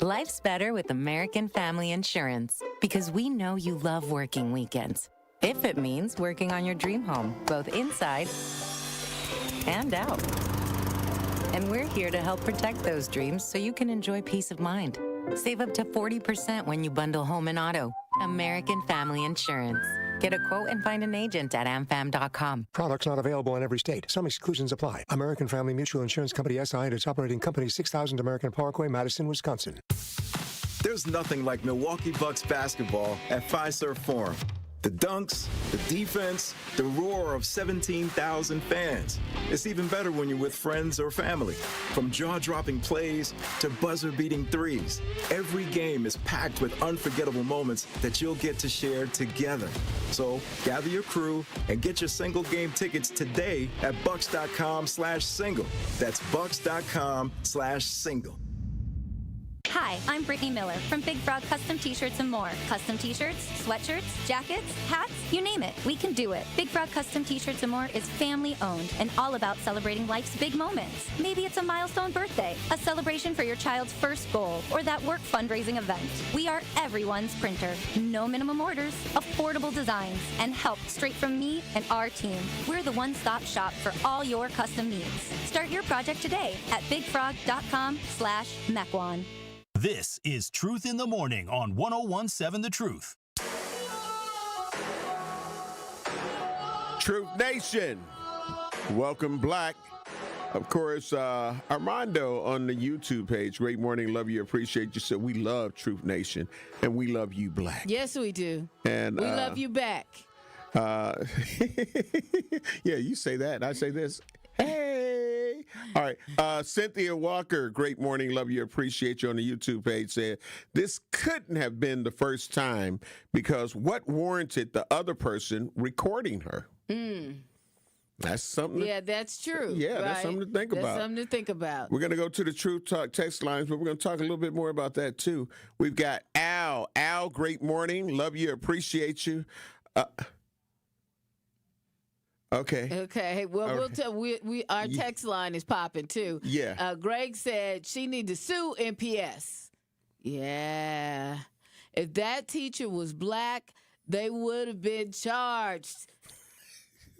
Life's better with American Family Insurance because we know you love working weekends. If it means working on your dream home, both inside and out. And we're here to help protect those dreams so you can enjoy peace of mind. Save up to 40% when you bundle home and auto. American Family Insurance. Get a quote and find an agent at amfam.com. Products not available in every state. Some exclusions apply. American Family Mutual Insurance Company SI and its operating company 6000 American Parkway, Madison, Wisconsin. There's nothing like Milwaukee Bucks basketball at Fiserv Forum. The dunks, the defense, the roar of 17,000 fans. It's even better when you're with friends or family. From jaw-dropping plays to buzzer-beating threes, every game is packed with unforgettable moments that you'll get to share together. So gather your crew and get your single game tickets today at bucks.com/single. That's bucks.com/single. Hi, I'm Brittany Miller from Big Frog Custom T-Shirts and more. Custom T-shirts, sweatshirts, jackets, hats, you name it, we can do it. Big Frog Custom T-Shirts and more is family-owned and all about celebrating life's big moments. Maybe it's a milestone birthday, a celebration for your child's first goal, or that work fundraising event. We are everyone's printer. No minimum orders, affordable designs, and help straight from me and our team. We're the one-stop shop for all your custom needs. Start your project today at bigfrog.com/Mequon. This is Truth in the Morning on 101.7 The Truth. Truth Nation. Welcome, Black. Of course, Armando on the YouTube page. Great morning. Love you. Appreciate you. Said we love Truth Nation and we love you, Black. Yes, we do. And we love you back. Yeah, you say that. I say this. Hey. All right. Cynthia Walker, great morning. Love you. Appreciate you on the YouTube page. Said this couldn't have been the first time because what warranted the other person recording her? That's something. Yeah, that's true. Yeah, right? that's something to think about. That's something to think about. We're going to go to the Truth Talk text lines, but we're going to talk a little bit more about that too. We've got Al. Al, great morning. Love you. Appreciate you. Okay. Okay. Well, we'll tell. Our text line is popping too. Yeah. Greg said she need to sue MPS. Yeah. If that teacher was black, they would have been charged.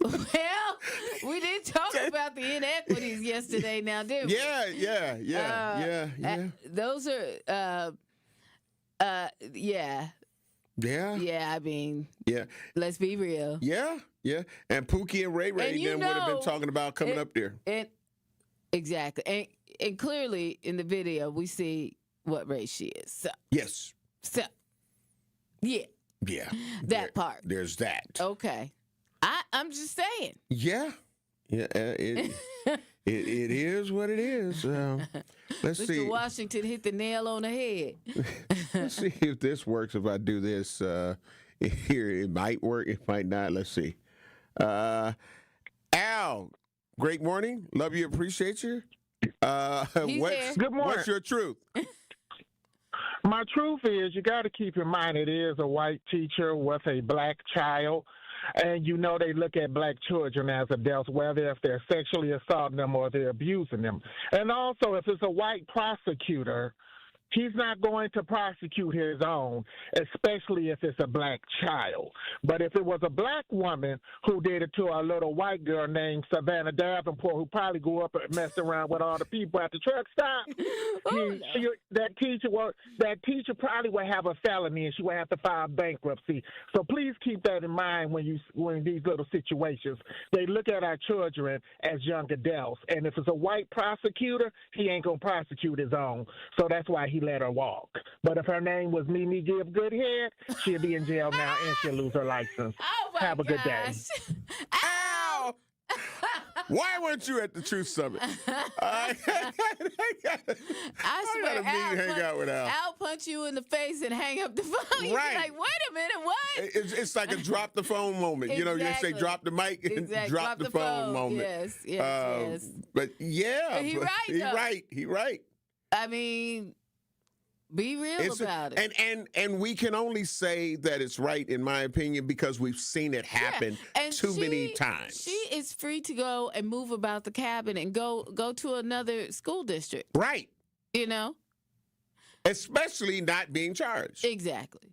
Well, we did talk about the inequities yesterday. Now, didn't we? Yeah. Those are. Yeah. Yeah. Yeah. I mean. Yeah. Let's be real. Yeah. Yeah. And Pookie and Ray Ray then would have been talking about coming up there. Exactly. And clearly in the video we see what race she is. So, yes. So yeah. Yeah. That part. There's that. Okay. I'm just saying. Yeah. Yeah. It is what it is. Let's see. Mr. Washington hit the nail on the head. Let's see if this works. If I do this here, it might work. It might not. Let's see. Al, great morning. Love you. Appreciate you. Good morning. What's your truth? My truth is you got to keep in mind it is a white teacher with a black child. And you know they look at black children as adults, whether if they're sexually assaulting them or they're abusing them. And also, if it's a white prosecutor, he's not going to prosecute his own, especially if it's a black child. But if it was a black woman who did it to a little white girl named Savannah Davenport, who probably grew up and messed around with all the people at the truck stop, that teacher probably would have a felony and she would have to file bankruptcy. So please keep that in mind when these little situations. They look at our children as young adults, and if it's a white prosecutor, he ain't gonna prosecute his own. So that's why he let her walk. But if her name was Mimi Give Goodhead, she'll be in jail now and she'll lose her license. Have a good day. Ow! Why weren't you at the Truth Summit? I swear, hang out with Al. Al punch you in the face and hang up the phone. You're Right. like, wait a minute, what? It's like a drop the phone moment. You know, you say Exactly. drop the mic and drop the phone moment. Yes. But yeah, He right, though. He right. I mean, be real about it. And we can only say that it's right, in my opinion, because we've seen it happen too many times. She is free to go and move about the cabin and go to another school district. Right. You know? Especially not being charged. Exactly.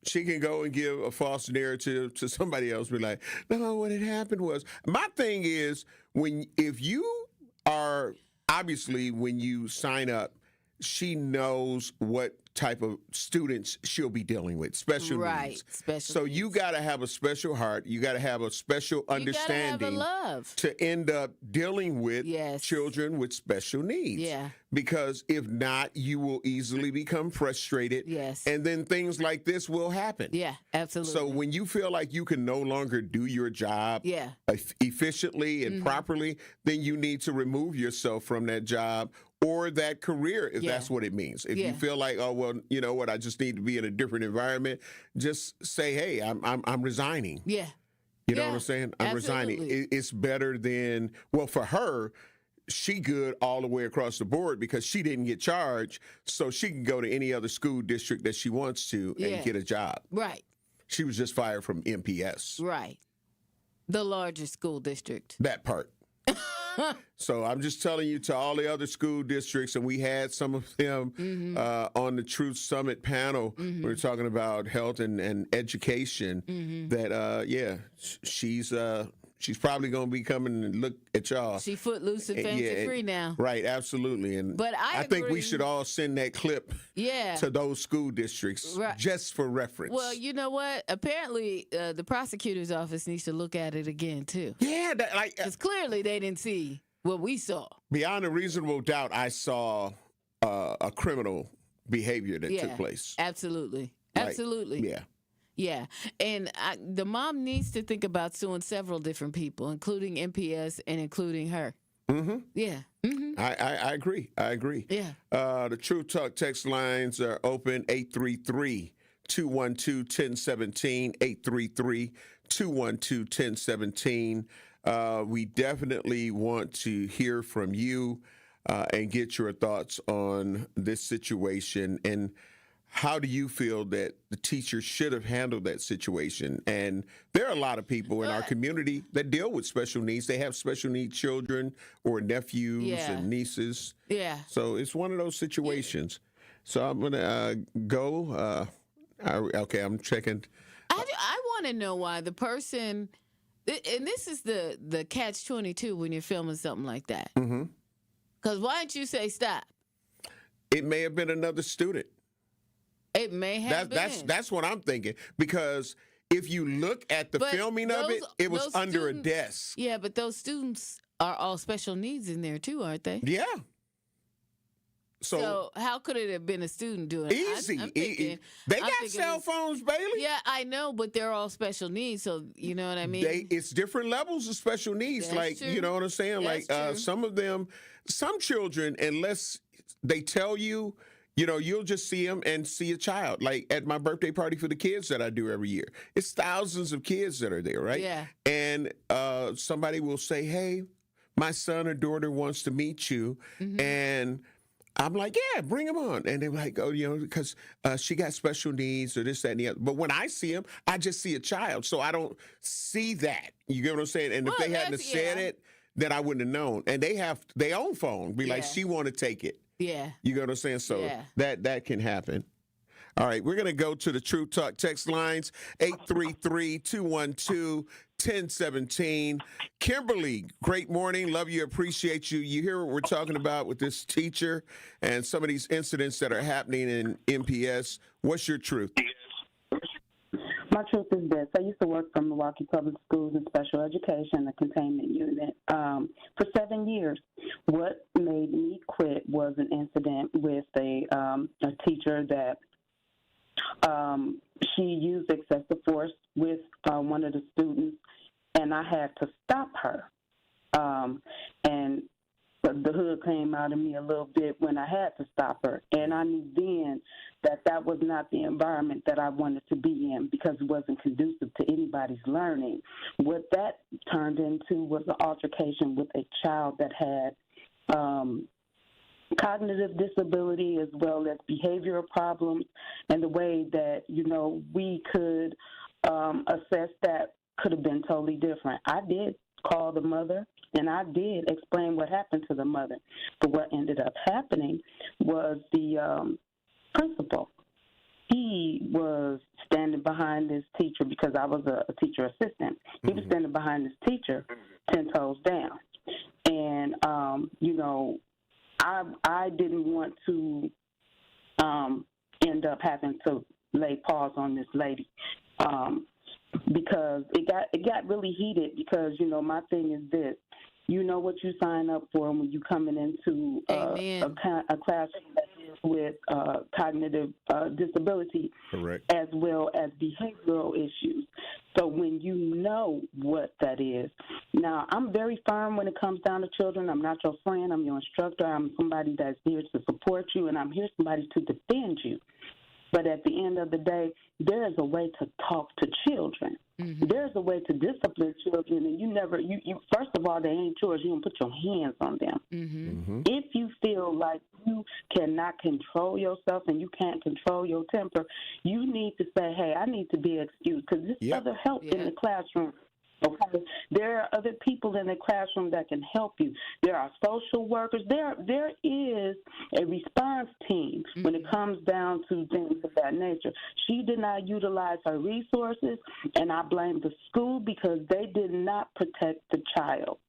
She can go and give a false narrative to somebody else, be like, no, what had happened was. My thing is, if you sign up, she knows what type of students she'll be dealing with, special needs. So you got to have a special heart. You got to have a special understanding you gotta have a love. to end up dealing with children with special needs. Yeah. Because if not, you will easily become frustrated. Yes. And then things like this will happen. Yeah, absolutely. So when you feel like you can no longer do your job efficiently and properly, then you need to remove yourself from that job or that career, if that's what it means. If you feel like, oh, well, you know what, I just need to be in a different environment, just say, hey, I'm resigning. Yeah. You know what I'm saying? I'm resigning. It's better than, well, for her, she good all the way across the board because she didn't get charged, so she can go to any other school district that she wants to and get a job. Right. She was just fired from MPS. Right. The largest school district. That part. So I'm just telling you to all the other school districts, and we had some of them on the Truth Summit panel. We were talking about health and education. That she's probably going to be coming and look at y'all. She footloose and fancy free now. Right, absolutely. But I think we should all send that clip to those school districts just for reference. Well, you know what? Apparently, the prosecutor's office needs to look at it again, too. Yeah. Because clearly they didn't see what we saw. Beyond a reasonable doubt, I saw a criminal behavior that took place. Absolutely. Like, Absolutely. Yeah. Yeah, and the mom needs to think about suing several different people, including MPS and including her. Yeah. I agree. Yeah. The True Talk text lines are open, 833-212-1017, 833-212-1017. We definitely want to hear from you and get your thoughts on this situation. And how do you feel that the teacher should have handled that situation? And there are a lot of people in our community that deal with special needs. They have special needs children or nephews and nieces. Yeah. So it's one of those situations. So I'm going to go. Okay, I'm checking. I want to know why the person, and this is the catch-22 when you're filming something like that. Because why didn't you say stop? It may have been another student. It may have been. That's what I'm thinking. Because if you look at the filming of it, it was under a desk. Yeah, but those students are all special needs in there too, aren't they? Yeah. So how could it have been a student doing it? Easy. I'm thinking, they got cell phones, Bailey. Yeah, I know, but they're all special needs, so you know what I mean? It's different levels of special needs. That's true. You know what I'm saying? That's true. Some of them, some children, unless they tell you, you'll just see them and see a child. Like at my birthday party for the kids that I do every year, it's thousands of kids that are there, right? Yeah. And somebody will say, hey, my son or daughter wants to meet you. And I'm like, yeah, bring them on. And they're like, oh, because she got special needs or this, that, and the other. But when I see them, I just see a child. So I don't see that. You get what I'm saying? And if they hadn't have said it, then I wouldn't have known. And they have their own phone. Be like, she want to take it. Yeah. You get what I'm saying? So that can happen. All right, we're going to go to the True Talk text lines, 833-212-1017. Kimberly, great morning. Love you, appreciate you. You hear what we're talking about with this teacher and some of these incidents that are happening in MPS. What's your truth? My truth is this. I used to work for Milwaukee Public Schools in special education, the containment unit, for 7 years. What made me quit was an incident with a teacher that she used excessive force with one of the students, and I had to stop her. And the hood came out of me a little bit when I had to stop her. And I knew then that was not the environment that I wanted to be in because it wasn't conducive to anybody's learning. What that turned into was an altercation with a child that had cognitive disability as well as behavioral problems, and the way that, we could assess that could have been totally different. I did call the mother, and I did explain what happened to the mother. But what ended up happening was the principal. He was standing behind this teacher because I was a teacher assistant. He was standing behind this teacher 10 toes down. And, I didn't want to end up having to lay paws on this lady because it got really heated because, my thing is this. You know what you sign up for when you coming into a classroom that deals with cognitive disability, correct, as well as behavioral issues. So when you know what that is. Now, I'm very firm when it comes down to children. I'm not your friend. I'm your instructor. I'm somebody that's here to support you, and I'm here somebody to defend you. But at the end of the day, there is a way to talk to children. There's a way to discipline children, and you first of all, they ain't yours. You don't put your hands on them. If you feel like you cannot control yourself and you can't control your temper, you need to say, hey, I need to be excused, because there's other help in the classroom. Okay, there are other people in the classroom that can help you. There are social workers. There is a response team when it comes down to things of that nature. She did not utilize her resources, and I blame the school because they did not protect the child.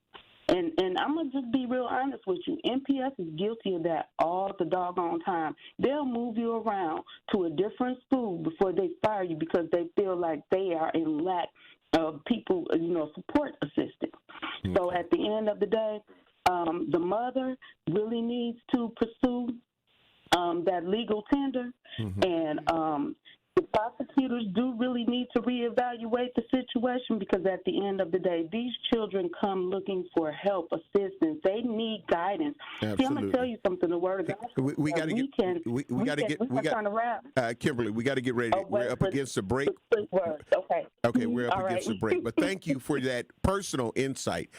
And I'm going to just be real honest with you. MPS is guilty of that all the doggone time. They'll move you around to a different school before they fire you because they feel like they are in lack of people, support assistance. So at the end of the day, the mother really needs to pursue that legal tender, and the prosecutors do really need to reevaluate the situation, because at the end of the day, these children come looking for help, assistance. They need guidance. Absolutely. See, I'm gonna tell you something. The word of God. We got to get. We got to get. Kimberly, we got to get ready. We're up against the break. Okay, we're up against the break. But thank you for that personal insight.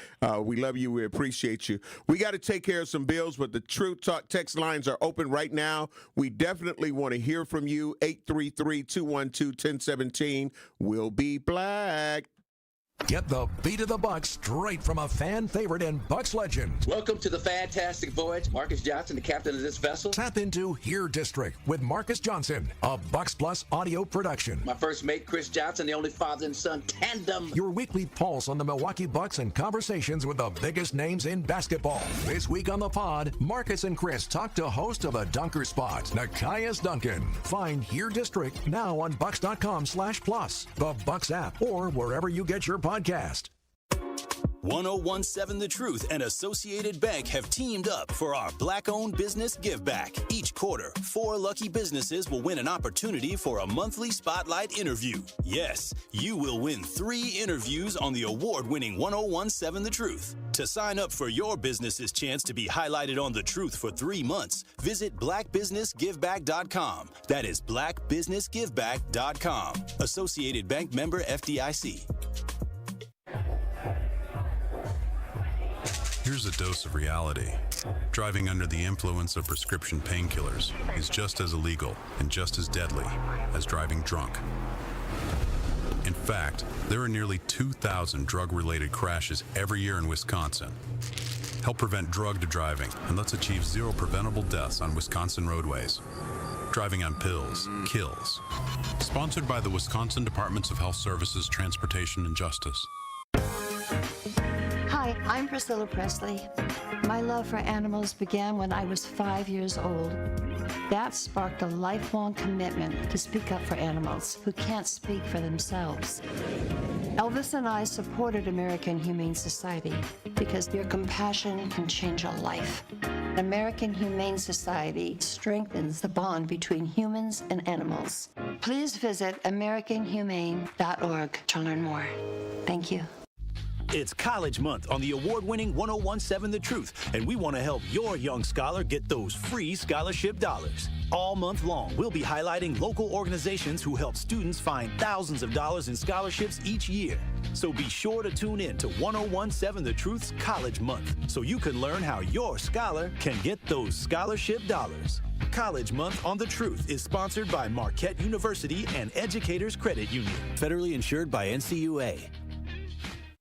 We love you. We appreciate you. We got to take care of some bills, but the Truth Talk text lines are open right now. We definitely want to hear from you. 833-212-1017. We'll be black. Get the beat of the Bucks straight from a fan favorite and Bucks legend. Welcome to the fantastic voyage. Marcus Johnson, the captain of this vessel. Tap into Here District with Marcus Johnson, a Bucks Plus audio production. My first mate, Chris Johnson, the only father and son tandem. Your weekly pulse on the Milwaukee Bucks and conversations with the biggest names in basketball. This week on the pod, Marcus and Chris talk to host of the Dunker Spot, Nekias Duncan. Find Here District now on Bucks.com/plus, the Bucks app, or wherever you get your podcast. 1017 The Truth and Associated Bank have teamed up for our Black-owned business give back. Each quarter, 4 lucky businesses will win an opportunity for a monthly spotlight interview. Yes, you will win 3 interviews on the award-winning 1017 The Truth. To sign up for your business's chance to be highlighted on The Truth for 3 months, visit blackbusinessgiveback.com. That is blackbusinessgiveback.com. Associated Bank member FDIC. Here's a dose of reality. Driving under the influence of prescription painkillers is just as illegal and just as deadly as driving drunk. In fact, there are nearly 2,000 drug-related crashes every year in Wisconsin. Help prevent drug driving, and let's achieve 0 preventable deaths on Wisconsin roadways. Driving on pills kills. Sponsored by the Wisconsin Departments of Health Services, Transportation, and Justice. Hi, I'm Priscilla Presley. My love for animals began when I was 5 years old. That sparked a lifelong commitment to speak up for animals who can't speak for themselves. Elvis and I supported American Humane Society because their compassion can change a life. American Humane Society strengthens the bond between humans and animals. Please visit AmericanHumane.org to learn more. Thank you. It's College Month on the award-winning 1017 The Truth, and we want to help your young scholar get those free scholarship dollars. All month long, we'll be highlighting local organizations who help students find thousands of dollars in scholarships each year. So be sure to tune in to 1017 The Truth's College Month so you can learn how your scholar can get those scholarship dollars. College Month on The Truth is sponsored by Marquette University and Educators Credit Union. Federally insured by NCUA.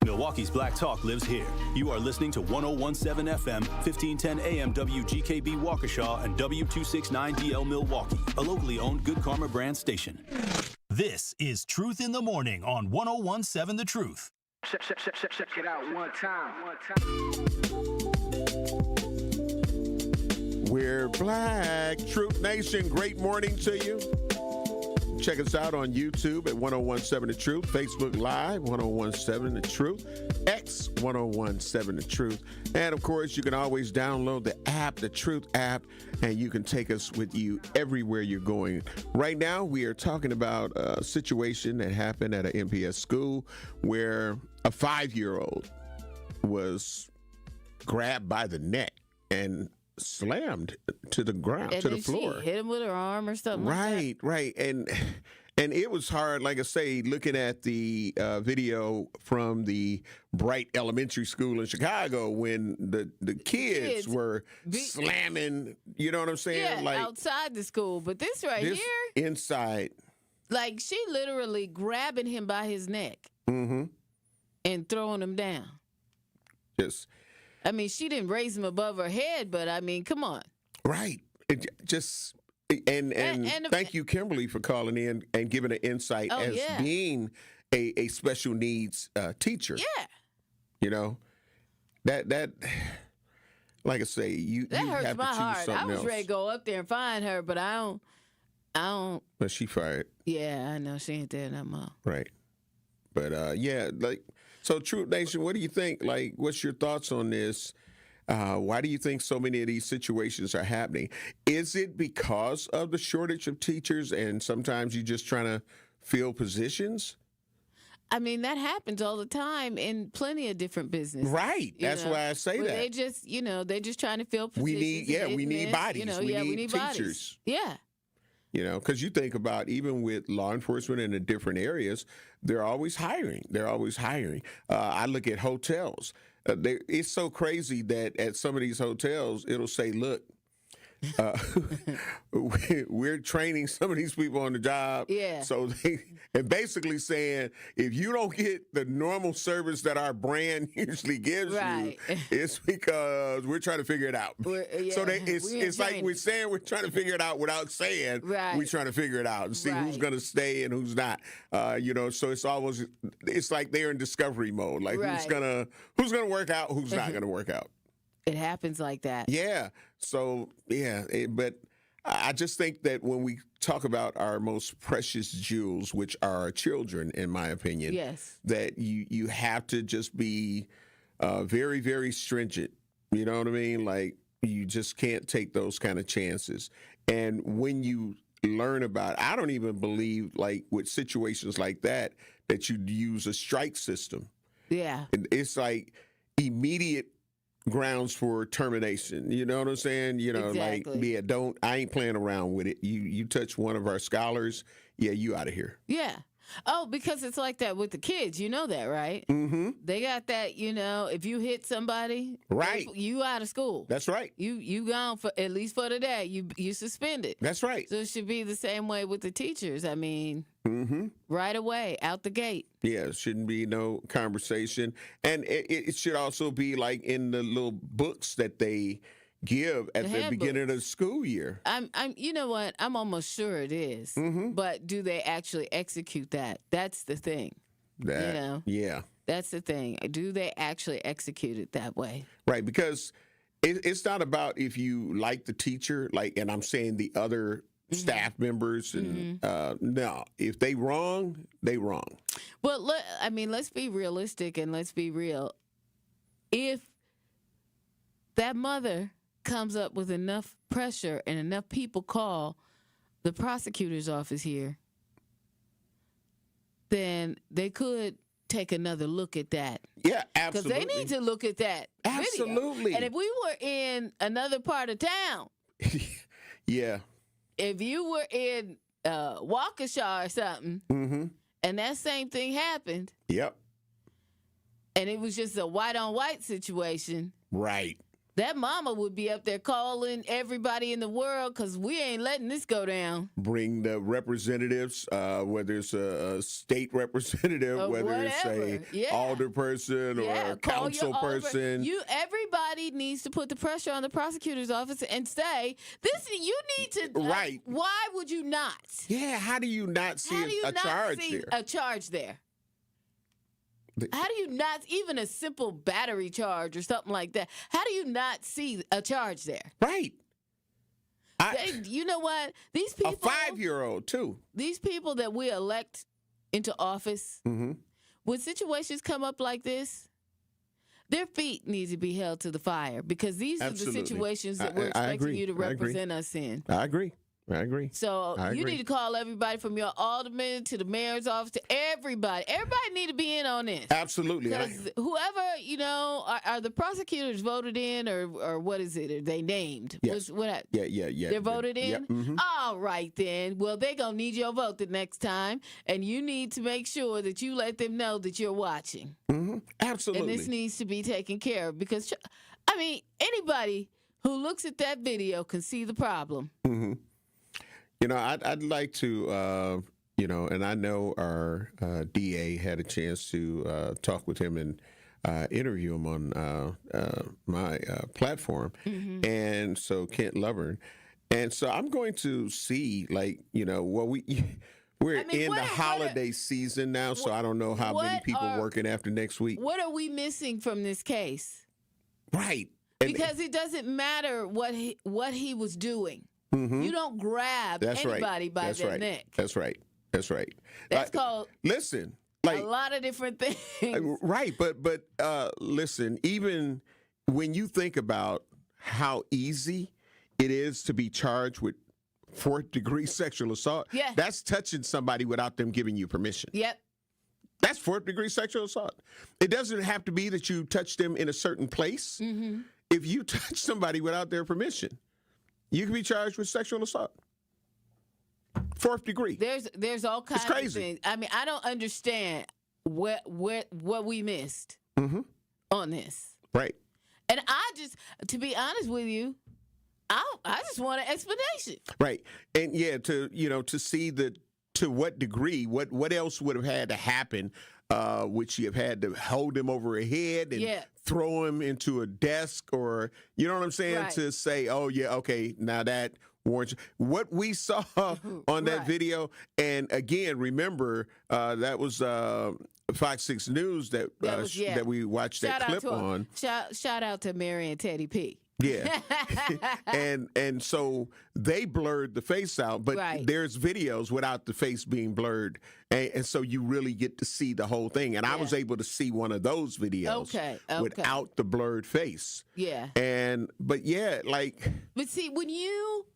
Milwaukee's Black Talk lives here. You are listening to 1017 FM, 1510 AM WGKB Waukesha, and W269DL Milwaukee, a locally owned Good Karma brand station. This is Truth in the Morning on 1017 The Truth. Check it out one time. We're black. Truth Nation, great morning to you. Check us out on YouTube at 1017 The Truth, Facebook Live, 1017 The Truth, X 1017 The Truth. And of course, you can always download the app, the Truth app, and you can take us with you everywhere you're going. Right now, we are talking about a situation that happened at an MPS school where a 5-year-old was grabbed by the neck and slammed to the ground, And to the then floor. She hit him with her arm or something. Right, right. And it was hard, like I say, looking at the video from the Bright Elementary School in Chicago when the kids were slamming, you know what I'm saying? Yeah, like outside the school. But this here, inside. Like she literally grabbing him by his neck and throwing him down. Yes. I mean, she didn't raise him above her head, but I mean, come on. Right. And thank you, Kimberly, for calling in and giving an insight as being a special needs teacher. Yeah. You know, that like I say, that you hurts have to my choose heart. something I was else. ready to go up there and find her, but I don't. But she fired. Yeah, I know she ain't there no more. Right. But so Truth Nation, what do you think? Like, what's your thoughts on this? Why do you think so many of these situations are happening? Is it because of the shortage of teachers and sometimes you're just trying to fill positions? I mean, that happens all the time in plenty of different businesses. Right. That's why I say that. They just, they're just trying to fill positions. We need bodies. We need teachers. Bodies. Yeah. You know, because you think about even with law enforcement in the different areas, they're always hiring. I look at hotels. It's so crazy that at some of these hotels, it'll say, look, we're training some of these people on the job. Yeah. So and basically saying, if you don't get the normal service that our brand usually gives you, it's because we're trying to figure it out. So it's like we're saying we're trying to figure it out without saying we're trying to figure it out and see who's going to stay and who's not. So it's like they're in discovery mode. Like who's gonna work out, who's not going to work out. It happens like that. Yeah. So, but I just think that when we talk about our most precious jewels, which are our children, in my opinion, that you have to just be very, very stringent. You know what I mean? Like, you just can't take those kind of chances. And when you learn about it, I don't even believe, like, with situations like that you'd use a strike system. Yeah. It's like immediate grounds for termination. You know what I'm saying? Exactly. Like, I ain't playing around with it. You touch one of our scholars, you out of here. Yeah. Oh, because it's like that with the kids. You know that, right? Mm-hmm. They got that, if you hit somebody, you out of school. That's right. You gone for at least for the day. You suspended. That's right. So it should be the same way with the teachers. I mean, right away, out the gate. Yeah, it shouldn't be no conversation. And it should also be like in the little books that they give at the beginning of the school year. You know what? I'm almost sure it is. But do they actually execute that? That's the thing. Yeah. That's the thing. Do they actually execute it that way? Right, because it's not about if you like the teacher, and I'm saying the other staff members, and no, if they wrong, they wrong. Well, let's be realistic and let's be real. If that mother comes up with enough pressure and enough people call the prosecutor's office here, then they could take another look at that. Yeah, absolutely. Because they need to look at that Absolutely. video. And if we were in another part of town, yeah. If you were in Waukesha or something, and that same thing happened, yep, and it was just a white-on-white situation, right? That mama would be up there calling everybody in the world because we ain't letting this go down. Bring the representatives, whether it's a state representative, whether whatever. it's a alderperson or a council person. Everybody needs to put the pressure on the prosecutor's office and say, you need to. Right. Why would you not? Yeah, how do you not see a charge there? A charge there? How do you not, even a simple battery charge or something like that, how do you not see a charge there? Right. You know what? These people. A 5-year-old, too. These people that we elect into office, when situations come up like this, their feet need to be held to the fire because these are the situations that we're expecting you to represent us in. I agree. I agree. So you need to call everybody from your alderman to the mayor's office to everybody. Everybody need to be in on this. Absolutely. Because whoever, are the prosecutors voted in or what is it? Are they named? Yes. Yeah. They're voted in? Yep. Mm-hmm. All right, then. Well, they're going to need your vote the next time. And you need to make sure that you let them know that you're watching. Mm-hmm. Absolutely. And this needs to be taken care of. Because, anybody who looks at that video can see the problem. Mm-hmm. I'd like to, and I know our DA had a chance to talk with him and interview him on my platform. Mm-hmm. And so Kent Lovern. And so I'm going to see, we're in the holiday season now, so I don't know how many people working after next week. What are we missing from this case? Right. Because it doesn't matter what he was doing. Mm-hmm. You don't grab anybody by their neck. That's right. That's called. Listen, a lot of different things. Right, but listen. Even when you think about how easy it is to be charged with fourth-degree sexual assault, that's touching somebody without them giving you permission. Yep. That's fourth-degree sexual assault. It doesn't have to be that you touch them in a certain place. Mm-hmm. If you touch somebody without their permission, you can be charged with sexual assault. Fourth degree. There's all kinds of things. I don't understand what we missed on this. Right. And to be honest with you, I just want an explanation. Right. And to see to what degree, what else would have had to happen? Would she have had to hold him over her head and throw him into a desk, or you know what I'm saying? Right. To say, oh yeah, okay, now that warrants what we saw on that video. And again, remember that was Fox 6 News that we watched that clip on. Shout out to Mary and Teddy P. Yeah. and so they blurred the face out, but there's videos without the face being blurred. And so you really get to see the whole thing. And I was able to see one of those videos without the blurred face. Yeah. But see, when you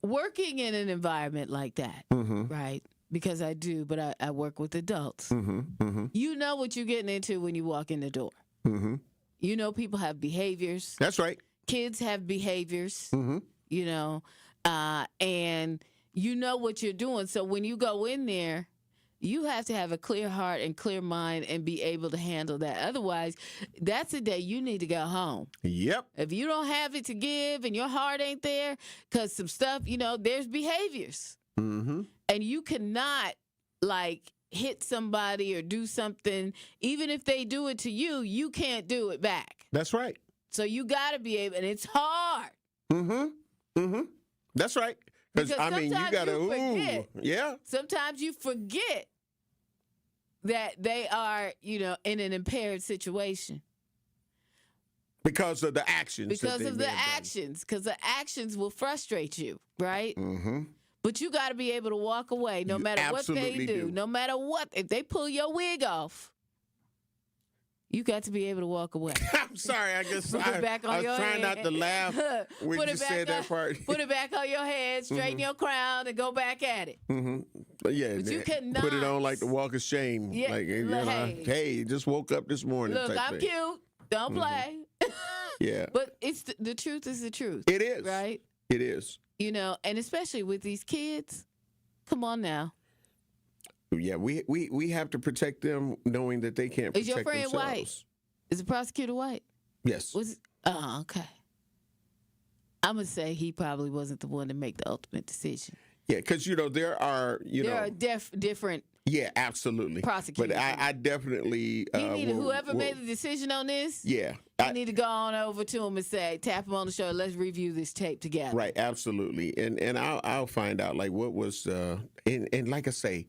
working in an environment like that, right? Because I do, but I work with adults. You know what you're getting into when you walk in the door. You know people have behaviors. That's right. Kids have behaviors, and you know what you're doing. So when you go in there, you have to have a clear heart and clear mind and be able to handle that. Otherwise, that's a day you need to go home. Yep. If you don't have it to give and your heart ain't there, because some stuff, there's behaviors. And you cannot, hit somebody or do something, even if they do it to you, you can't do it back. That's right. So you got to be able, and it's hard. That's right. Because you got to, Sometimes you forget that they are, in an impaired situation. Because of the actions. Because the actions will frustrate you, right? But you got to be able to walk away no matter what they do. No matter what. If they pull your wig off, you got to be able to walk away. I'm sorry. I guess I was trying not to laugh when you said that part. Put it back on your head, straighten your crown, and go back at it. Yeah, but you cannot. Put it on like the walk of shame. Yeah, hey, just woke up this morning. Look, I'm cute. Don't play. Yeah. But the truth is the truth. It is. Right? It is. And especially with these kids, come on now. Yeah, we have to protect them, knowing that they can't protect themselves. Is your friend white? Is the prosecutor white? Yes. Okay. I'm gonna say he probably wasn't the one to make the ultimate decision. Yeah, because there are different. Yeah, absolutely. Prosecutors. But I definitely. Whoever made the decision on this. Yeah. You need to go on over to him and say, tap him on the shoulder. Let's review this tape together. Right. Absolutely. And I'll find out what was and like I say,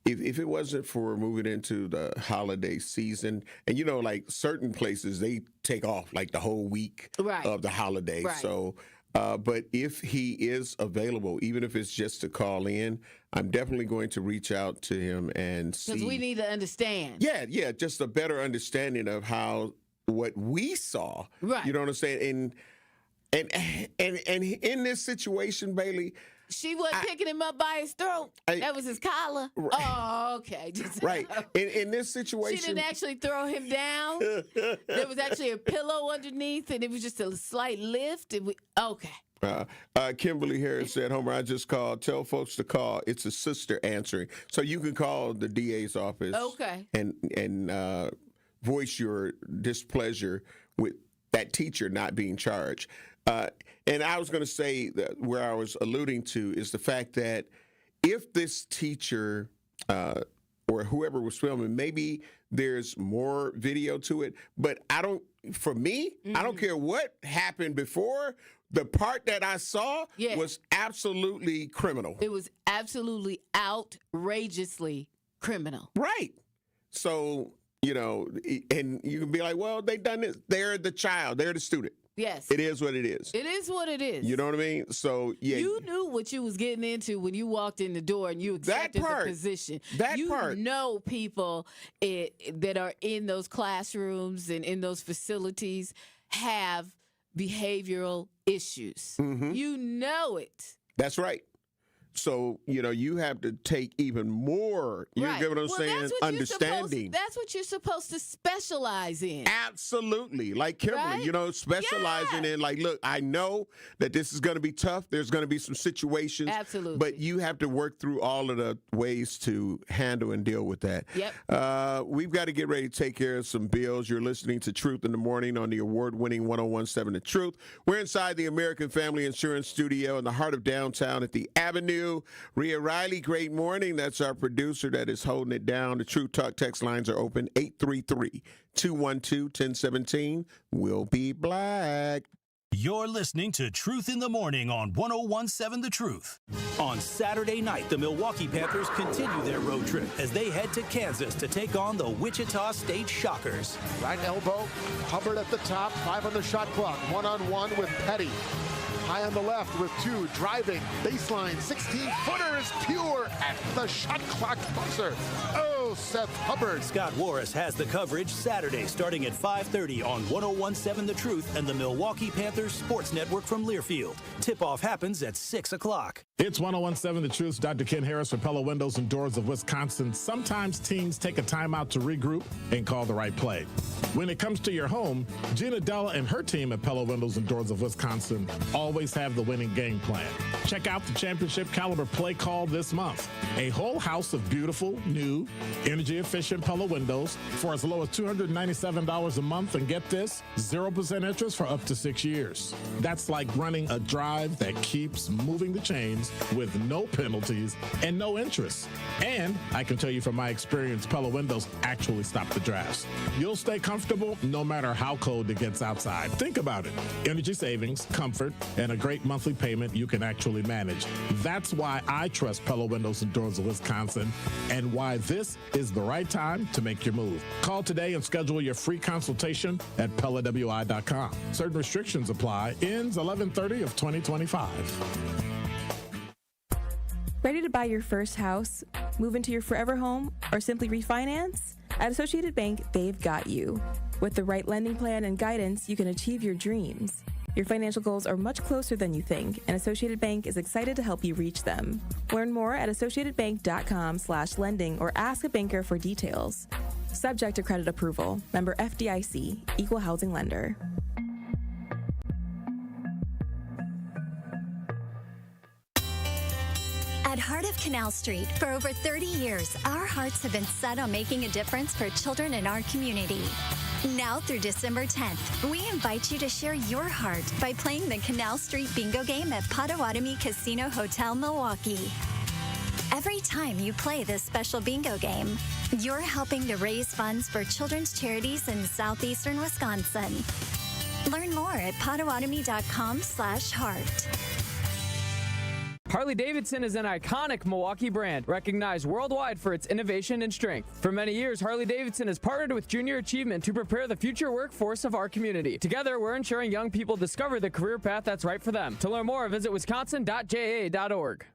if it wasn't for moving into the holiday season, and certain places they take off the whole week of the holiday. Right. So. But if he is available, even if it's just to call in, I'm definitely going to reach out to him and see. Because we need to understand. Yeah, just a better understanding of what we saw. Right. You know what I'm saying? And in this situation, Bailey, She wasn't picking him up by his throat. That was his collar. Right. Oh, okay. Right. In this situation, she didn't actually throw him down. There was actually a pillow underneath, and it was just a slight lift. Okay. Kimberly Harris said, Homer, I just called. Tell folks to call. It's a sister answering. So you can call the DA's office. Okay. And voice your displeasure with that teacher not being charged. And I was going to say that where I was alluding to is the fact that if this teacher or whoever was filming, maybe there's more video to it. But for me, I don't care what happened before. The part that I saw was absolutely criminal. It was absolutely outrageously criminal. Right. So, and you can be like, well, they done this. They're the child. They're the student. Yes. It is what it is. It is what it is. You know what I mean? So, yeah. You knew what you was getting into when you walked in the door and you accepted the position. You know people that are in those classrooms and in those facilities have behavioral issues. Mm-hmm. You know it. That's right. So, you have to take even more, you get what I'm saying, understanding. That's what you're supposed to specialize in. Absolutely. Like Kimberly, right? Specializing in, like, look, I know that this is going to be tough. There's going to be some situations. Absolutely. But you have to work through all of the ways to handle and deal with that. Yep. We've got to get ready to take care of some bills. You're listening to Truth in the Morning on the award-winning 1017 The Truth. We're inside the American Family Insurance Studio in the heart of downtown at the Avenue. Rhea Riley, great morning. That's our producer that is holding it down. The True Talk text lines are open, 833-212-1017. We'll be black. You're listening to Truth in the Morning on 1017 The Truth. On Saturday night, the Milwaukee Panthers continue their road trip as they head to Kansas to take on the Wichita State Shockers. Right elbow, Hubbard at the top, 5 on the shot clock, 1-on-1 with Petty. High on the left with 2, driving, baseline, 16-footer is pure at the shot clock buzzer. Oh, Seth Hubbard. Scott Warris has the coverage Saturday starting at 5:30 on 1017 The Truth and the Milwaukee Panthers Sports Network from Learfield. Tip-off happens at 6 o'clock. It's 1017 The Truth's Dr. Ken Harris for Pella Windows and Doors of Wisconsin. Sometimes teams take a timeout to regroup and call the right play. When it comes to your home, Gina Della and her team at Pella Windows and Doors of Wisconsin always have the winning game plan. Check out the championship caliber play call this month. A whole house of beautiful, new, energy-efficient Pella windows for as low as $297 a month, and get this, 0% interest for up to 6 years. That's like running a drive that keeps moving the chains with no penalties and no interest. And I can tell you from my experience, Pella windows actually stop the drafts. You'll stay comfortable no matter how cold it gets outside. Think about it. Energy savings, comfort, and a great monthly payment you can actually manage. That's why I trust Pella Windows and Doors of Wisconsin, and why this is the right time to make your move. Call today and schedule your free consultation at PellaWI.com. Certain restrictions apply. Ends 11/30 of 2025. Ready to buy your first house, move into your forever home, or simply refinance? At Associated Bank, they've got you. With the right lending plan and guidance, you can achieve your dreams. Your financial goals are much closer than you think, and Associated Bank is excited to help you reach them. Learn more at associatedbank.com/lending or ask a banker for details. Subject to credit approval. Member FDIC, Equal Housing Lender. At Heart of Canal Street, for over 30 years, our hearts have been set on making a difference for children in our community. Now through December 10th, we invite you to share your heart by playing the Canal Street Bingo game at Potawatomi Casino Hotel, Milwaukee. Every time you play this special bingo game, you're helping to raise funds for children's charities in southeastern Wisconsin. Learn more at potawatomi.com/heart. Harley-Davidson is an iconic Milwaukee brand, recognized worldwide for its innovation and strength. For many years, Harley-Davidson has partnered with Junior Achievement to prepare the future workforce of our community. Together, we're ensuring young people discover the career path that's right for them. To learn more, visit wisconsin.ja.org.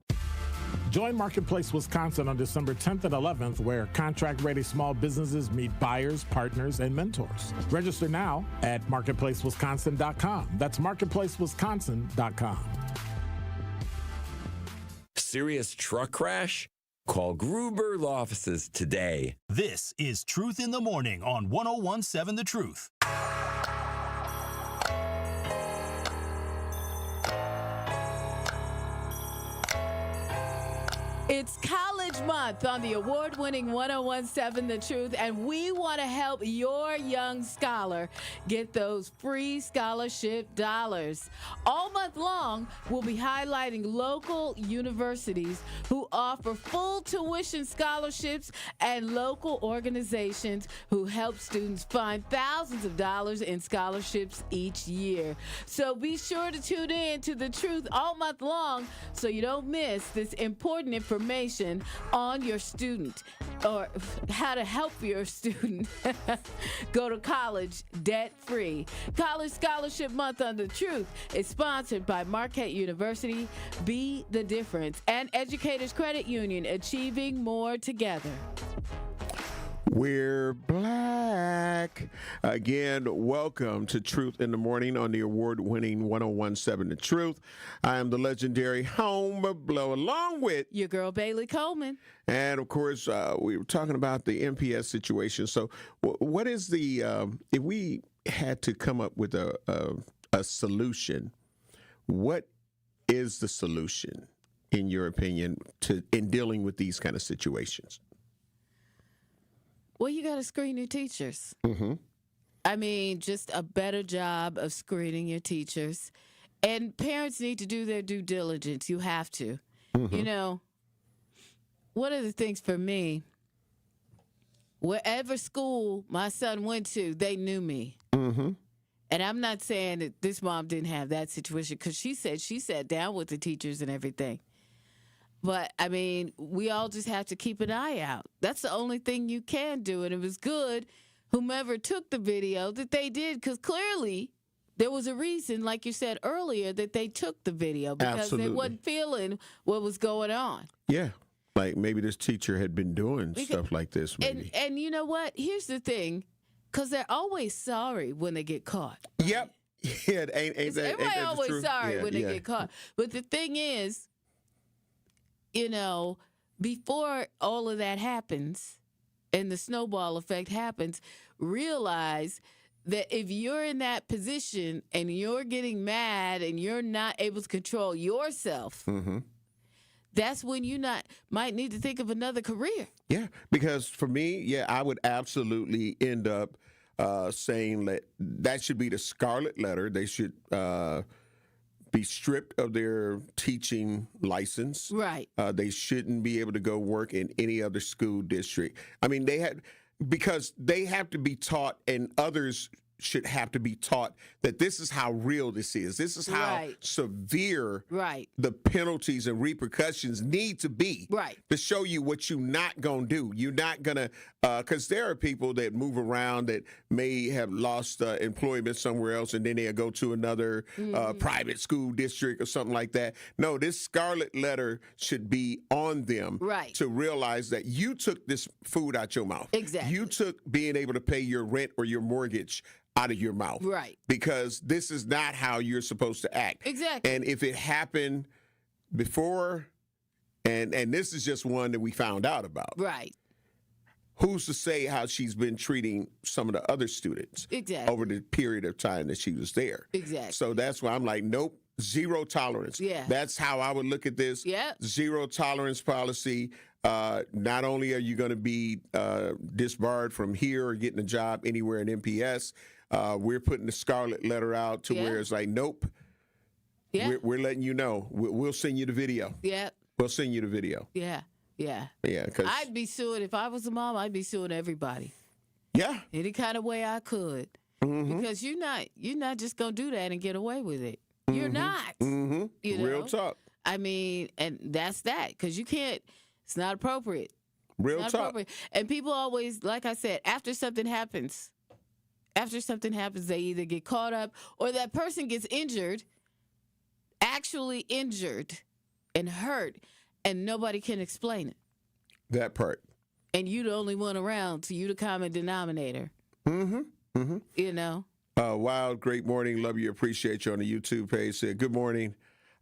Join Marketplace Wisconsin on December 10th and 11th, where contract-ready small businesses meet buyers, partners, and mentors. Register now at marketplacewisconsin.com. That's marketplacewisconsin.com. serious truck crash? Call Gruber Law Offices today. This is Truth in the Morning on 1017 The Truth. It's College Month on the award-winning 1017 The Truth, and we want to help your young scholar get those free scholarship dollars. All month long, we'll be highlighting local universities who offer full tuition scholarships and local organizations who help students find thousands of dollars in scholarships each year. So be sure to tune in to The Truth all month long so you don't miss this important information on your student or how to help your student go to college debt-free. College Scholarship Month on The Truth is sponsored by Marquette University, Be the Difference, and Educators Credit Union, achieving more together. We're black. Again, welcome to Truth in the Morning on the award-winning 1017 The Truth. I am the legendary Home of Blow, along with your girl, Bailey Coleman. And, of course, we were talking about the MPS situation. So what is the, if we had to come up with a solution, what is the solution, in your opinion, in dealing with these kind of situations? Well, you got to screen your teachers. Mm-hmm. I mean, just a better job of screening your teachers. And parents need to do their due diligence. You have to. Mm-hmm. You know, one of the things for me, wherever school my son went to, they knew me. Mm-hmm. And I'm not saying that this mom didn't have that situation, because she said she sat down with the teachers and everything. But, I mean, we all just have to keep an eye out. That's the only thing you can do. And it was good, whomever took the video, that they did, because clearly there was a reason, like you said earlier, that they took the video, because Absolutely. they wasn't feeling what was going on. Yeah. Like maybe this teacher had been doing stuff like this, maybe. And you know what? Here's the thing, because they're always sorry when they get caught. Yep. Yeah, Everybody always sorry when they get caught. But the thing is, you know, before all of that happens and the snowball effect happens, realize that if you're in that position and you're getting mad and you're not able to control yourself, mm-hmm. that's when you might need to think of another career. Yeah, because for me, I would absolutely end up saying that should be the scarlet letter. They should be stripped of their teaching license. Right. They shouldn't be able to go work in any other school district. I mean, because they have to be taught, and others should have to be taught, that this is how real this is. This is how severe the penalties and repercussions need to be to show you what you're not going to do. You're not going to, because there are people that move around that may have lost employment somewhere else, and then they'll go to another private school district or something like that. No, this scarlet letter should be on them to realize that you took this food out your mouth. Exactly. You took being able to pay your rent or your mortgage out of your mouth. Right. Because this is not how you're supposed to act. Exactly. And if it happened before, and this is just one that we found out about. Right. Who's to say how she's been treating some of the other students over the period of time that she was there? Exactly. So that's why I'm like, nope, zero tolerance. Yeah. That's how I would look at this. Yeah. Zero tolerance policy. Not only are you going to be disbarred from here or getting a job anywhere in MPS, we're putting the scarlet letter out to where it's like, nope. Yeah. We're letting you know. We'll send you the video. Yeah. We'll send you the video. Yeah. Yeah. Yeah. Cause I'd be suing, if I was a mom, I'd be suing everybody. Yeah. Any kind of way I could. Mm-hmm. Because you're not just going to do that and get away with it. Mm-hmm. You're not. Mm-hmm. You know? Real talk. I mean, and that's that. Because you can't, it's not appropriate. Real not talk. Appropriate. And people always, like I said, after something happens, they either get caught up or that person gets injured, actually injured and hurt, and nobody can explain it. That part. And you the only one around, so you the common denominator. Mm-hmm. Mm-hmm. You know? Wild, great morning. Love you. Appreciate you on the YouTube page. Said, good morning.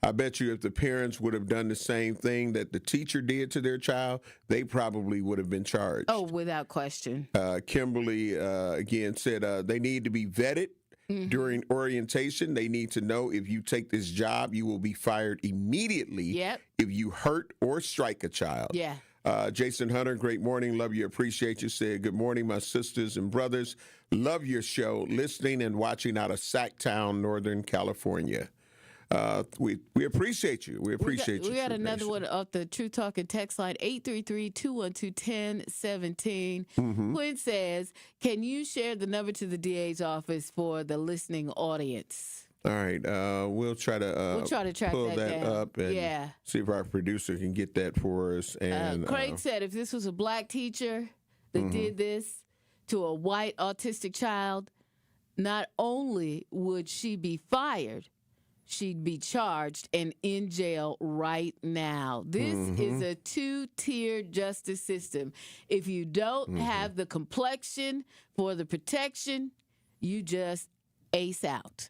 I bet you if the parents would have done the same thing that the teacher did to their child, they probably would have been charged. Oh, without question. Kimberly, again, said they need to be vetted during orientation. They need to know if you take this job, you will be fired immediately if you hurt or strike a child. Yeah. Jason Hunter, great morning. Love you. Appreciate you. Said, good morning, my sisters and brothers. Love your show. Listening and watching out of Sacktown, Northern California. We appreciate you. We appreciate you. We got another one off the True Talking text line, 833-212-1017. Quinn says, can you share the number to the DA's office for the listening audience? All right. We'll try to track pull that down. up and see if our producer can get that for us. And Craig said if this was a black teacher that did this to a white autistic child, not only would she be fired, she'd be charged and in jail right now. This is a two-tiered justice system. If you don't have the complexion for the protection, you just ace out.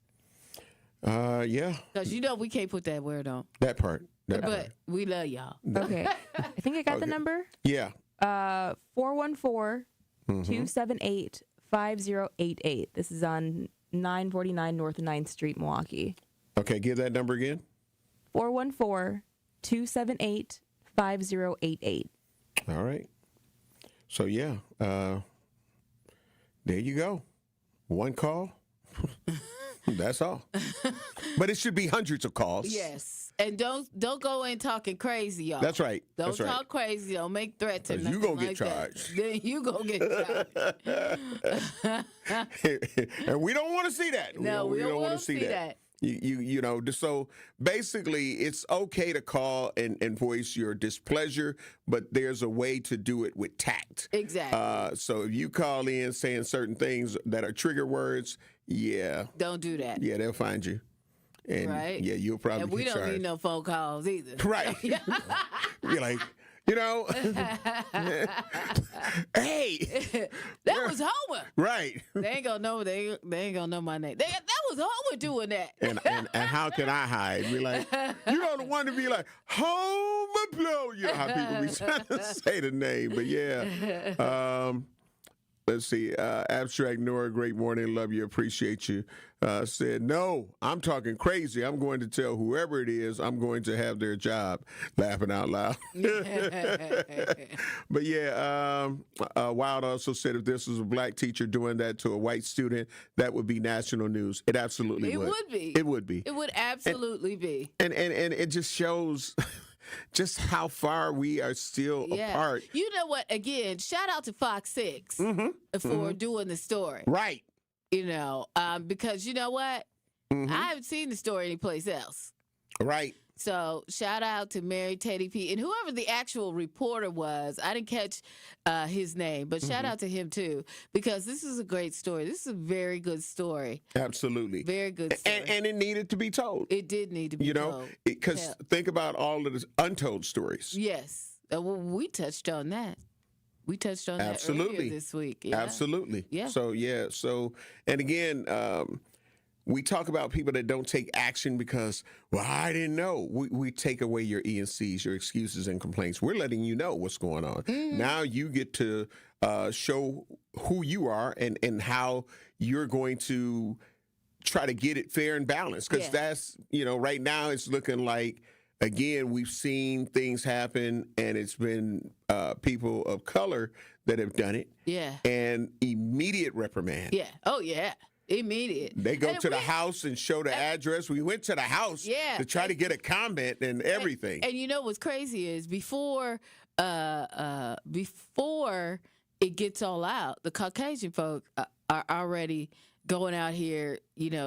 Because we can't put that word on. That part. But we love y'all. Okay. I think I got the number. Yeah. 414-278-5088. This is on 949 North 9th Street, Milwaukee. Okay, give that number again. 414-278-5088. All right. So, there you go. One call. That's all. But it should be hundreds of calls. Yes. And don't go in talking crazy, y'all. That's right. Don't talk crazy. Don't make threats or nothing. You gonna get like charged. Then you gonna get charged. And we don't want to see that. No, we don't want to see that. You know, so basically it's okay to call and voice your displeasure, but there's a way to do it with tact. Exactly. So if you call in saying certain things that are trigger words, don't do that. Yeah, they'll find you. And right. Yeah, you'll probably and we get don't charged. need no phone calls either. Right. You're like, hey, that was Homer. Right. They ain't gonna know. They ain't gonna know my name. That was Homer doing that. And how can I hide? Be like, you know, the one to be like, Homer Blow. You know how people be trying to say the name, but yeah. Let's see. Abstract Nora, great morning. Love you. Appreciate you. Said, no, I'm talking crazy. I'm going to tell whoever it is, I'm going to have their job. Laughing out loud. But Wild also said if this was a black teacher doing that to a white student, that would be national news. It absolutely would. It would be. It would be. It would absolutely be. And it just shows just how far we are still apart. You know what? Again, shout out to Fox 6 for doing the story. Right. You know, because you know what? I haven't seen the story anyplace else. Right. So shout out to Mary Teddy P. And whoever the actual reporter was, I didn't catch his name, but shout out to him too, because this is a great story. This is a very good story. Absolutely. Very good story. And it needed to be told. It did need to be told. Because think about all of the untold stories. Yes. Well, we touched on that. We touched on that earlier this week. Yeah. Absolutely. Yeah. So, and again, we talk about people that don't take action because, well, I didn't know. We take away your E&Cs, your excuses and complaints. We're letting you know what's going on. Now you get to show who you are and how you're going to try to get it fair and balanced. Because that's, right now it's looking like, again, we've seen things happen, and it's been people of color that have done it. Yeah. And immediate reprimand. Yeah. Oh, yeah. Immediate. They go to the house and show the address. We went to the house to try to get a comment and everything. And you know what's crazy is before it gets all out, the Caucasian folk are already going out here,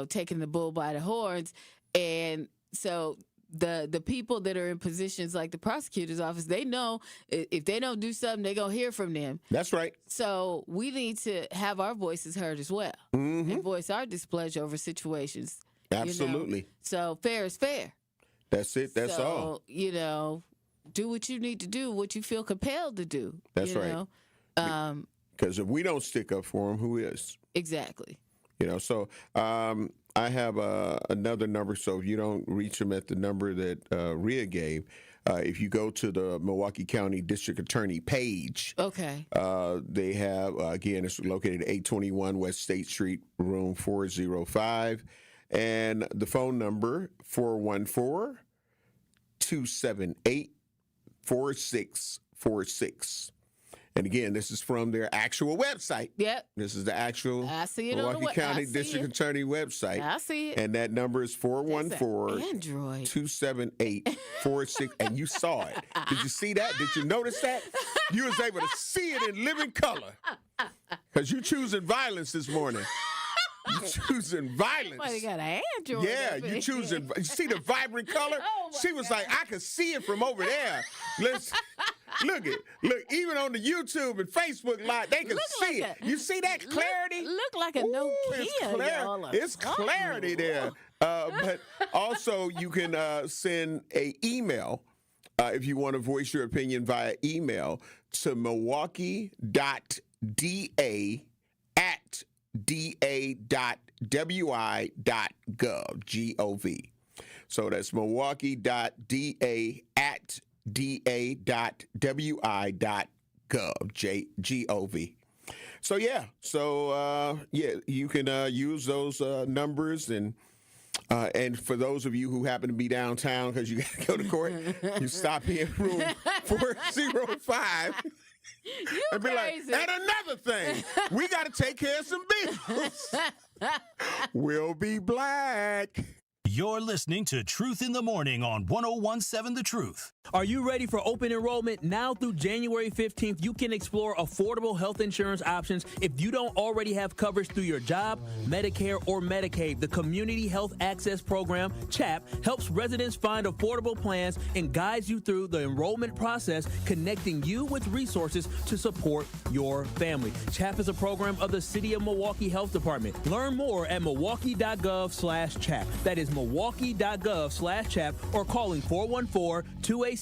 taking the bull by the horns. And so the people that are in positions like the prosecutor's office, they know if they don't do something, they're going to hear from them. That's right. So we need to have our voices heard as well and voice our displeasure over situations. Absolutely. So fair is fair. That's it. That's all. Do what you need to do, what you feel compelled to do. That's right. Because if we don't stick up for them, who is? Exactly. So I have another number, so if you don't reach them at the number that Rhea gave, if you go to the Milwaukee County District Attorney page, okay, they have, again, it's located at 821 West State Street, room 405, and the phone number, 414-278-4646. And again, this is from their actual website. Yep. This is the actual Milwaukee County District Attorney website. I see it. And that number is 414-278-46. And you saw it. Did you see that? Did you notice that? You was able to see it in living color. Because you choosing violence this morning. You choosing violence. Well, you got an Android. Yeah, you choosing. You see the vibrant color? She was like, I could see it from over there. Look, even on the YouTube and Facebook Live, they can see it. You see that clarity? Look like a Nokia. It's clarity there. But also, you can send an email if you want to voice your opinion via email to milwaukee.da@da.wi.gov, G-O-V. So that's milwaukee.da@da.wi.gov, G-O-V. So you can use those numbers, and for those of you who happen to be downtown because you got to go to court, you stop here in room 405. And be like, and another thing, we got to take care of some bills. We'll be black. You're listening to Truth in the Morning on 101.7 The Truth. Are you ready for open enrollment? Now through January 15th, you can explore affordable health insurance options. If you don't already have coverage through your job, Medicare, or Medicaid, the Community Health Access Program, CHAP, helps residents find affordable plans and guides you through the enrollment process, connecting you with resources to support your family. CHAP is a program of the City of Milwaukee Health Department. Learn more at milwaukee.gov/CHAP. That is milwaukee.gov/CHAP, or calling 414-286-8620.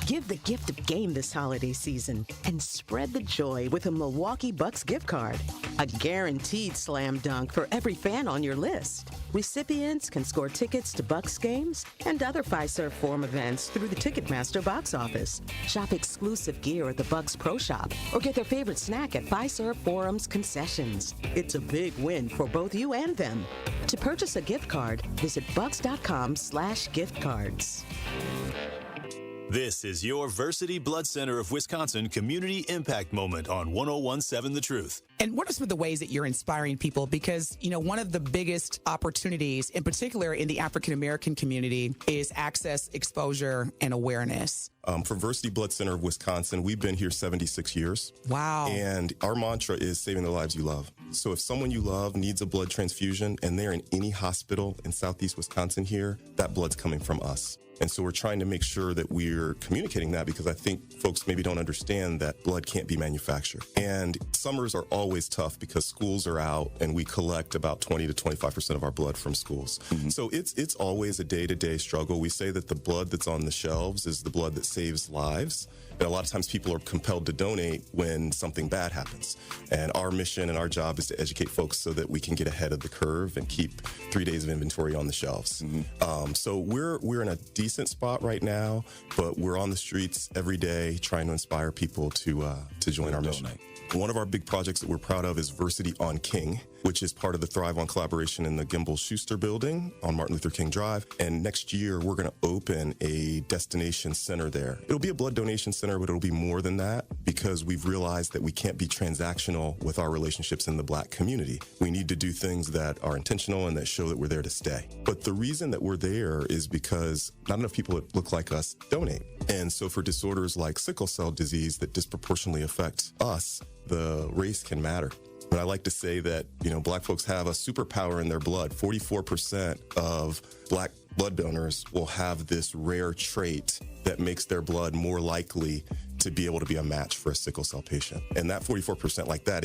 Give the gift of game this holiday season and spread the joy with a Milwaukee Bucks gift card. A guaranteed slam dunk for every fan on your list. Recipients can score tickets to Bucks games and other Fiserv Forum events through the Ticketmaster box office. Shop exclusive gear at the Bucks Pro Shop or get their favorite snack at Fiserv Forum's concessions. It's a big win for both you and them. To purchase a gift card, visit bucks.com/giftcards. This is your Versity Blood Center of Wisconsin Community Impact Moment on 101.7 The Truth. And what are some of the ways that you're inspiring people? Because, one of the biggest opportunities, in particular in the African-American community, is access, exposure, and awareness. For Versity Blood Center of Wisconsin, we've been here 76 years. Wow. And our mantra is saving the lives you love. So if someone you love needs a blood transfusion and they're in any hospital in Southeast Wisconsin here, that blood's coming from us. And so we're trying to make sure that we're communicating that, because I think folks maybe don't understand that blood can't be manufactured. And summers are always tough because schools are out and we collect about 20 to 25% of our blood from schools. Mm-hmm. So it's always a day-to-day struggle. We say that the blood that's on the shelves is the blood that saves lives. And a lot of times people are compelled to donate when something bad happens. And our mission and our job is to educate folks so that we can get ahead of the curve and keep 3 days of inventory on the shelves. Mm-hmm. So we're in a decent spot right now, but we're on the streets every day trying to inspire people to join our mission. One of our big projects that we're proud of is Versity on King, which is part of the Thrive On collaboration in the Gimbel Schuster building on Martin Luther King Drive. And next year, we're going to open a destination center there. It'll be a blood donation center, but it'll be more than that, because we've realized that we can't be transactional with our relationships in the Black community. We need to do things that are intentional and that show that we're there to stay. But the reason that we're there is because not enough people that look like us donate. And so for disorders like sickle cell disease that disproportionately affect us, the race can matter. But I like to say that, Black folks have a superpower in their blood. 44% of Black blood donors will have this rare trait that makes their blood more likely to be able to be a match for a sickle cell patient. And that 44%, that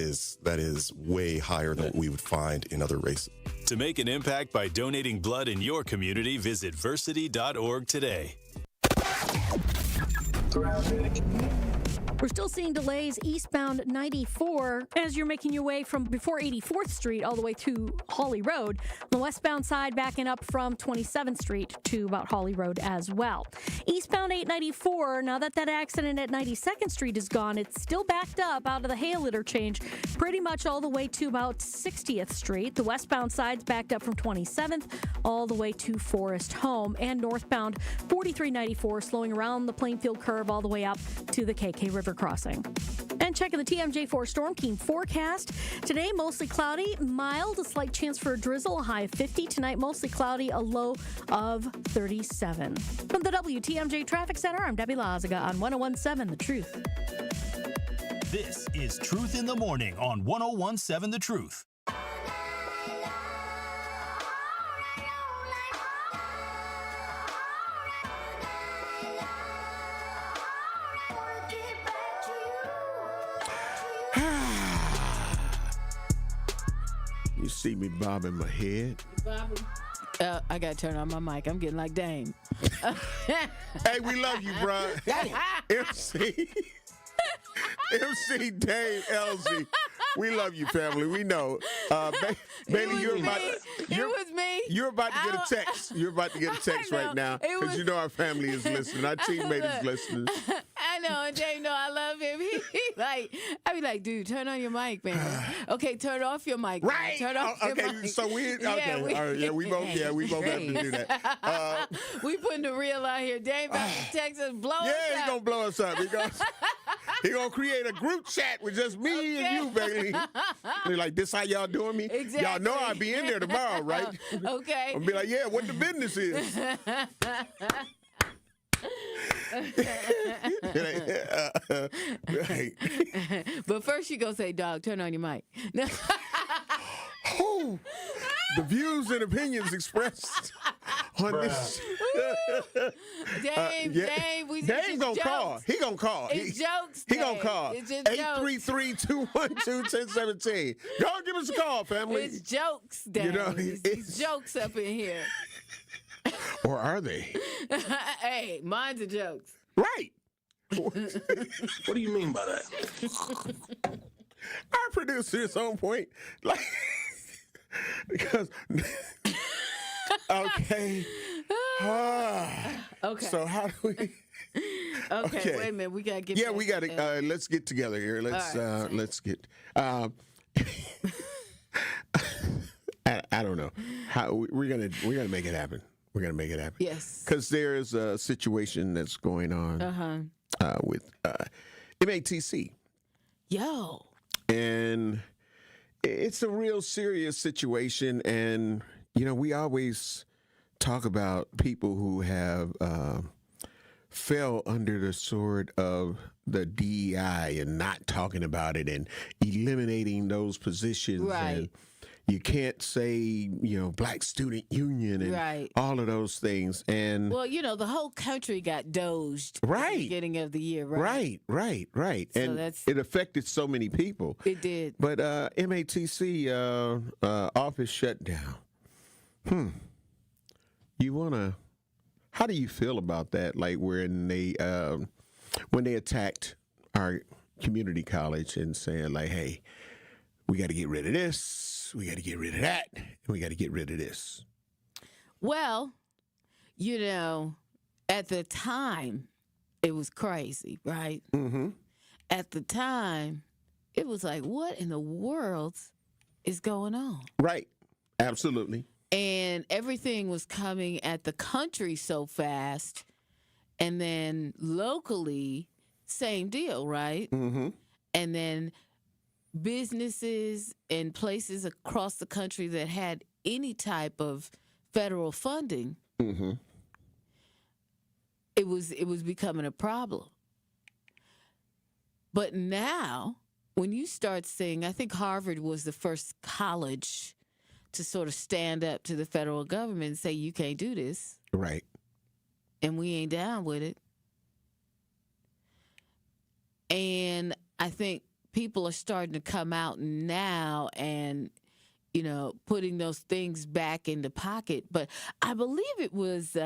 is way higher than what we would find in other races. To make an impact by donating blood in your community, visit versity.org today. We're still seeing delays eastbound 94 as you're making your way from before 84th Street all the way to Hawley Road. On the westbound side, backing up from 27th Street to about Hawley Road as well. Eastbound 894, now that accident at 92nd Street is gone, it's still backed up out of the Hale interchange pretty much all the way to about 60th Street. The westbound side's backed up from 27th all the way to Forest Home. And northbound 4394 slowing around the Plainfield curve all the way up to the KK River crossing. And checking the TMJ4 Storm Team forecast. Today, mostly cloudy, mild, a slight chance for a drizzle, a high of 50. Tonight, mostly cloudy, a low of 37. From the WTMJ Traffic Center, I'm Debbie Lazaga on 1017 The Truth. This is Truth in the Morning on 1017 The Truth. You see me bobbing my head. I got to turn on my mic. I'm getting like Dame. Hey, we love you, bro. MC Dave Elsie. We love you, family. We know. Bailey, you're about to get a text. You're about to get a text right now because you know our family is listening. Our teammate is listening. I know, and Dave know I love him. I be like, dude, turn on your mic, man. Okay, turn off your mic. Right. Turn off your mic. So we we both have to do that. We putting the real out here. Dave about to text us, blow us up. Yeah, he's gonna blow us up. He gonna create a group chat with just me and you, Bailey. They're like, this how y'all doing me? Exactly. Y'all know I'll be in there tomorrow, right? Okay. I'll be like, yeah, what the business is. Right. But first you go say, dog, turn on your mic. The views and opinions expressed on this. Dave, Dave's gonna call. He gonna call. It's jokes. He gonna call. It's just 833-212-1017. Go and give us a call, family. It's jokes, Dave. You know, it's jokes up in here. Or are they? Hey, mine's a jokes. Right. What do you mean by that? Our producer is on point. Like, because, okay. Okay. So how do we? Okay, wait a minute. We gotta get. Yeah, we gotta. Let's get together here. Let's right. Let's get. I don't know how we're gonna make it happen. We're gonna make it happen. Yes. Because there is a situation that's going on with MATC. Yo. And it's a real serious situation. And, you know, we always talk about people who have fell under the sword of the DEI and not talking about it and eliminating those positions. Right. And you can't say, you know, Black Student Union and all of those things. And well, you know, the whole country got doged at the beginning of the year, right? Right. So and that's, it affected so many people. It did. But MATC office shut down. How do you feel about that? Like when they attacked our community college and saying like, hey, we got to get rid of this. We got to get rid of that. And we got to get rid of this. Well, you know, at the time, it was crazy, right? Mm-hmm. At the time, it was like, what in the world is going on? Right. Absolutely. And everything was coming at the country so fast. And then locally, same deal, right? Mm-hmm. And then businesses and places across the country that had any type of federal funding, it was becoming a problem. But now, when you start seeing, I think Harvard was the first college to sort of stand up to the federal government and say, you can't do this. Right. And we ain't down with it. And I think people are starting to come out now and, you know, putting those things back in the pocket. But I believe it was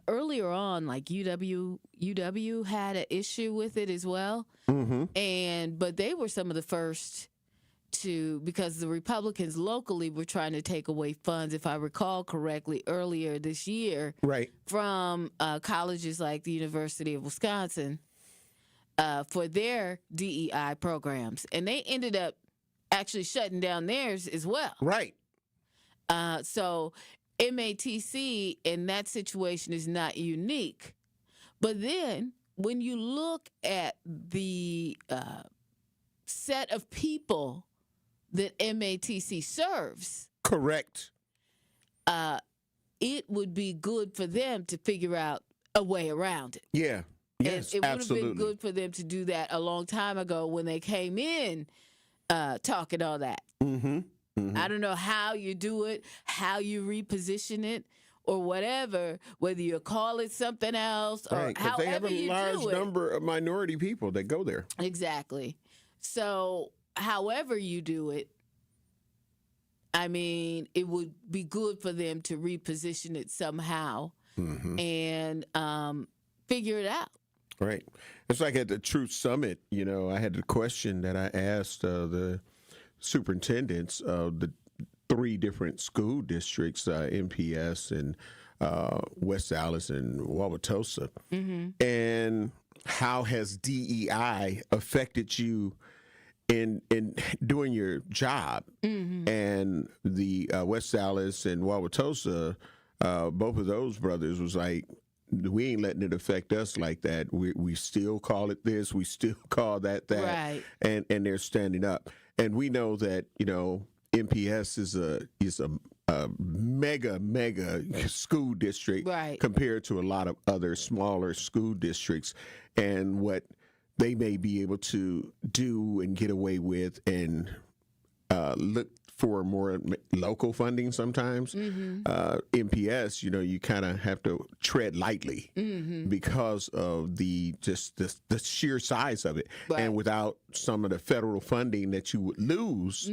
earlier on, like UW had an issue with it as well, but they were some of the first to, because the Republicans locally were trying to take away funds, if I recall correctly, earlier this year, from colleges like the University of Wisconsin for their DEI programs, and they ended up actually shutting down theirs as well. Right. So MATC in that situation is not unique. But then when you look at the set of people that MATC serves, correct, it would be good for them to figure out a way around it. Yeah. Yes, and it absolutely. would have been good for them to do that a long time ago when they came in talking all that. I don't know how you do it, how you reposition it, or whatever, whether you call it something else or Right, 'cause however they have a you large do it. number of minority people that go there. Exactly. So however you do it, I mean, it would be good for them to reposition it somehow and figure it out. Right. It's like at the Truth Summit, you know, I had a question that I asked the superintendents of the 3 different school districts, MPS and West Allis and Wauwatosa. And how has DEI affected you in doing your job? And the West Allis and Wauwatosa, both of those brothers was like, we ain't letting it affect us like that. We still call it this. We still call that. Right. And they're standing up. And we know that, you know, MPS is a mega school district compared to a lot of other smaller school districts, and what they may be able to do and get away with and look for more local funding sometimes. MPS, you know, you kind of have to tread lightly because of the sheer size of it. And without some of the federal funding that you would lose,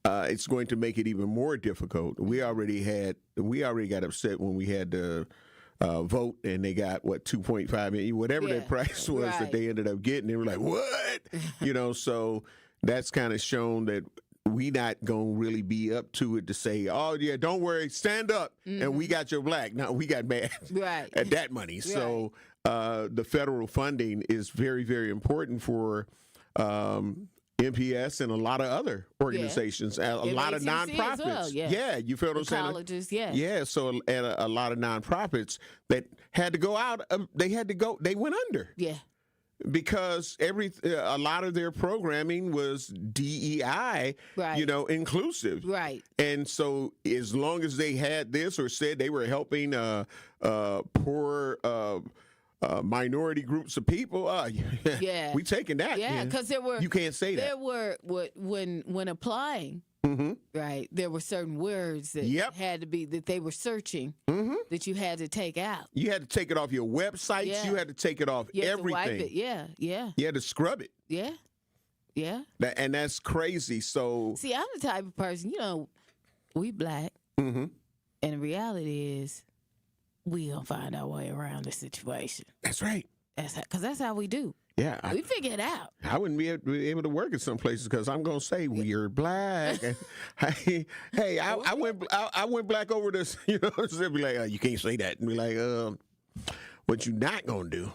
it's going to make it even more difficult. We already got upset when we had to vote, and they got what, 2.5 million, whatever that price was that they ended up getting. They were like, what? You know, so that's kind of shown that we not gonna really be up to it to say, oh yeah, don't worry, stand up, and we got your black. No, we got mad at that money. So the federal funding is very, very important for MPS and a lot of other organizations, a lot of nonprofits. Well, you feel what I'm saying? Colleges, so and a lot of nonprofits that had to go out. They went under. Because a lot of their programming was DEI, you know, inclusive. And so as long as they had this or said they were helping poor minority groups of people, we taking that. Because there were, you can't say that. There were, when applying, right, there were certain words that had to be, that they were searching, that you had to take out. You had to take it off your websites. You had to take it off everything. To wipe it. You had to scrub it. And that's crazy. So see, I'm the type of person, you know, we black, and the reality is we gonna find our way around the situation. That's right. Because that's how we do. Yeah, we figure it out. I wouldn't be able to work in some places because I'm gonna say we're black. hey, I went black over this. You know, so be like, you can't say that, and be like, what you not gonna do?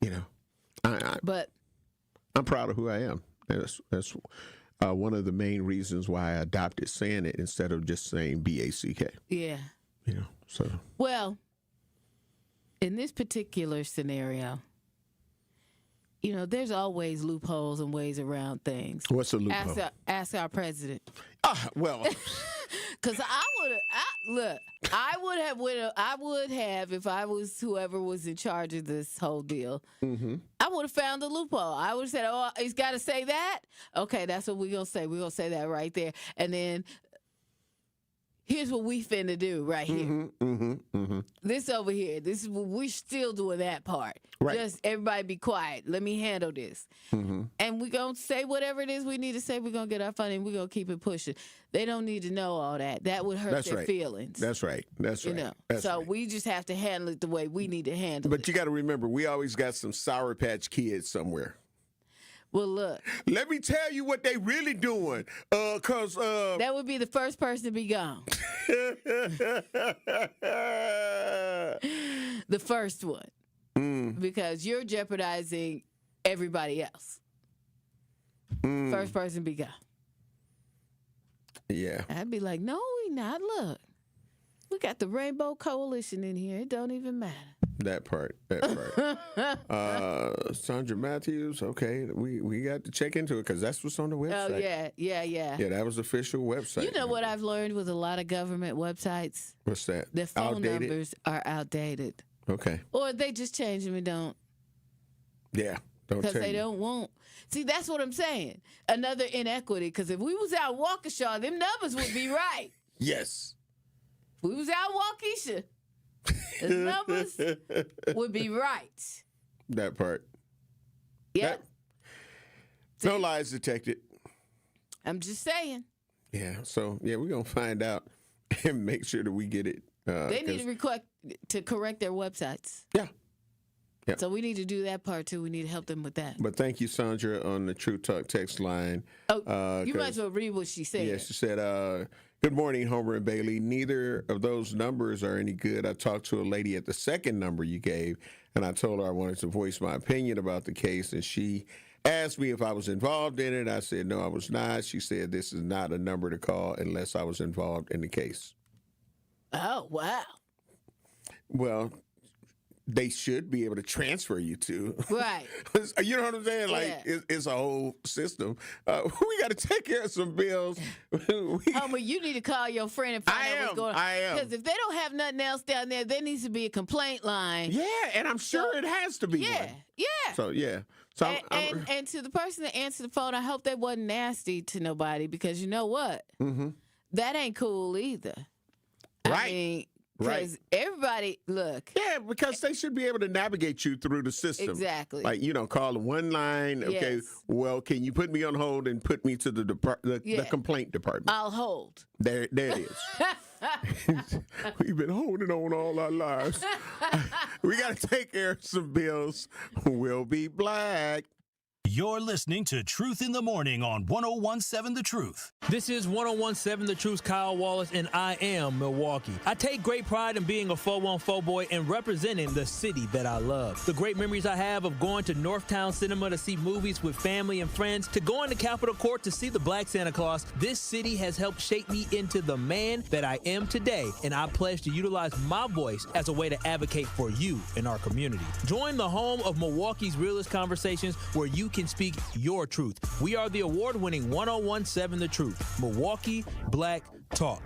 You know, but I'm proud of who I am. That's one of the main reasons why I adopted saying it instead of just saying BACK. Yeah. You know, so well, in this particular scenario, you know, there's always loopholes and ways around things. What's a loophole? Ask our president. Well, because I would have, if I was whoever was in charge of this whole deal, I would have found a loophole. I would have said, oh, he's got to say that? Okay, that's what we're going to say. We're going to say that right there. And then here's what we finna do right here. This over here, this is what we're still doing that part. Right. Just everybody be quiet. Let me handle this. And we're going to say whatever it is we need to say. We're going to get our funding. We're going to keep it pushing. They don't need to know all that. That would hurt their feelings. That's right. That's right. You know, That's so right. we just have to handle it the way we need to handle it. But you got to remember, we always got some Sour Patch Kids somewhere. Well, look. Let me tell you what they really doing. That would be the first person to be gone. The first one. Because you're jeopardizing everybody else. First person be gone. Yeah. I'd be like, no, we not. Look. We got the Rainbow Coalition in here. It don't even matter. That part. Sandra Matthews, okay. We got to check into it because that's what's on the website. Oh, yeah. Yeah, that was the official website. You know what I've learned with a lot of government websites? What's that? The phone Outdated? numbers are outdated. Okay. Or they just change them and don't. Yeah. Don't Because tell they you. don't want. See, that's what I'm saying. Another inequity. Because if we was out Waukesha, them numbers would be right. Yes. If we was out Waukesha, the numbers would be right. That part. Yeah. No lies detected. I'm just saying. Yeah. So, yeah, we're going to find out and make sure that we get it. They need to correct their websites. Yeah. So we need to do that part, too. We need to help them with that. But thank you, Sandra, on the True Talk text line. Oh, you might as well read what she said. Yeah, she said, good morning, Homer and Bailey. Neither of those numbers are any good. I talked to a lady at the second number you gave, and I told her I wanted to voice my opinion about the case, and she asked me if I was involved in it. I said, no, I was not. She said, this is not a number to call unless I was involved in the case. Oh, wow. Well, they should be able to transfer you to. Right. You know what I'm saying? Like, it's a whole system. We got to take care of some bills. Homer, you need to call your friend and find out what's going on. I am. Because if they don't have nothing else down there needs to be a complaint line. Yeah, and I'm sure it has to be one. Yeah. So, yeah. So and to the person that answered the phone, I hope they wasn't nasty to nobody because you know what? That ain't cool either. Right. I mean, because everybody, look. Yeah, because they should be able to navigate you through the system. Exactly. Like, call the one line. Okay, Yes. well, can you put me on hold and put me to the complaint department? I'll hold. There it is. We've been holding on all our lives. We got to take care of some bills. We'll be black. You're listening to Truth in the Morning on 101.7 The Truth. This is 101.7 The Truth's Kyle Wallace, and I am Milwaukee. I take great pride in being a 414 boy and representing the city that I love. The great memories I have of going to Northtown Cinema to see movies with family and friends, to going to Capitol Court to see the Black Santa Claus, this city has helped shape me into the man that I am today, and I pledge to utilize my voice as a way to advocate for you in our community. Join the home of Milwaukee's realest conversations where you can speak your truth. We are the award-winning 101.7 The Truth, Milwaukee Black Talk.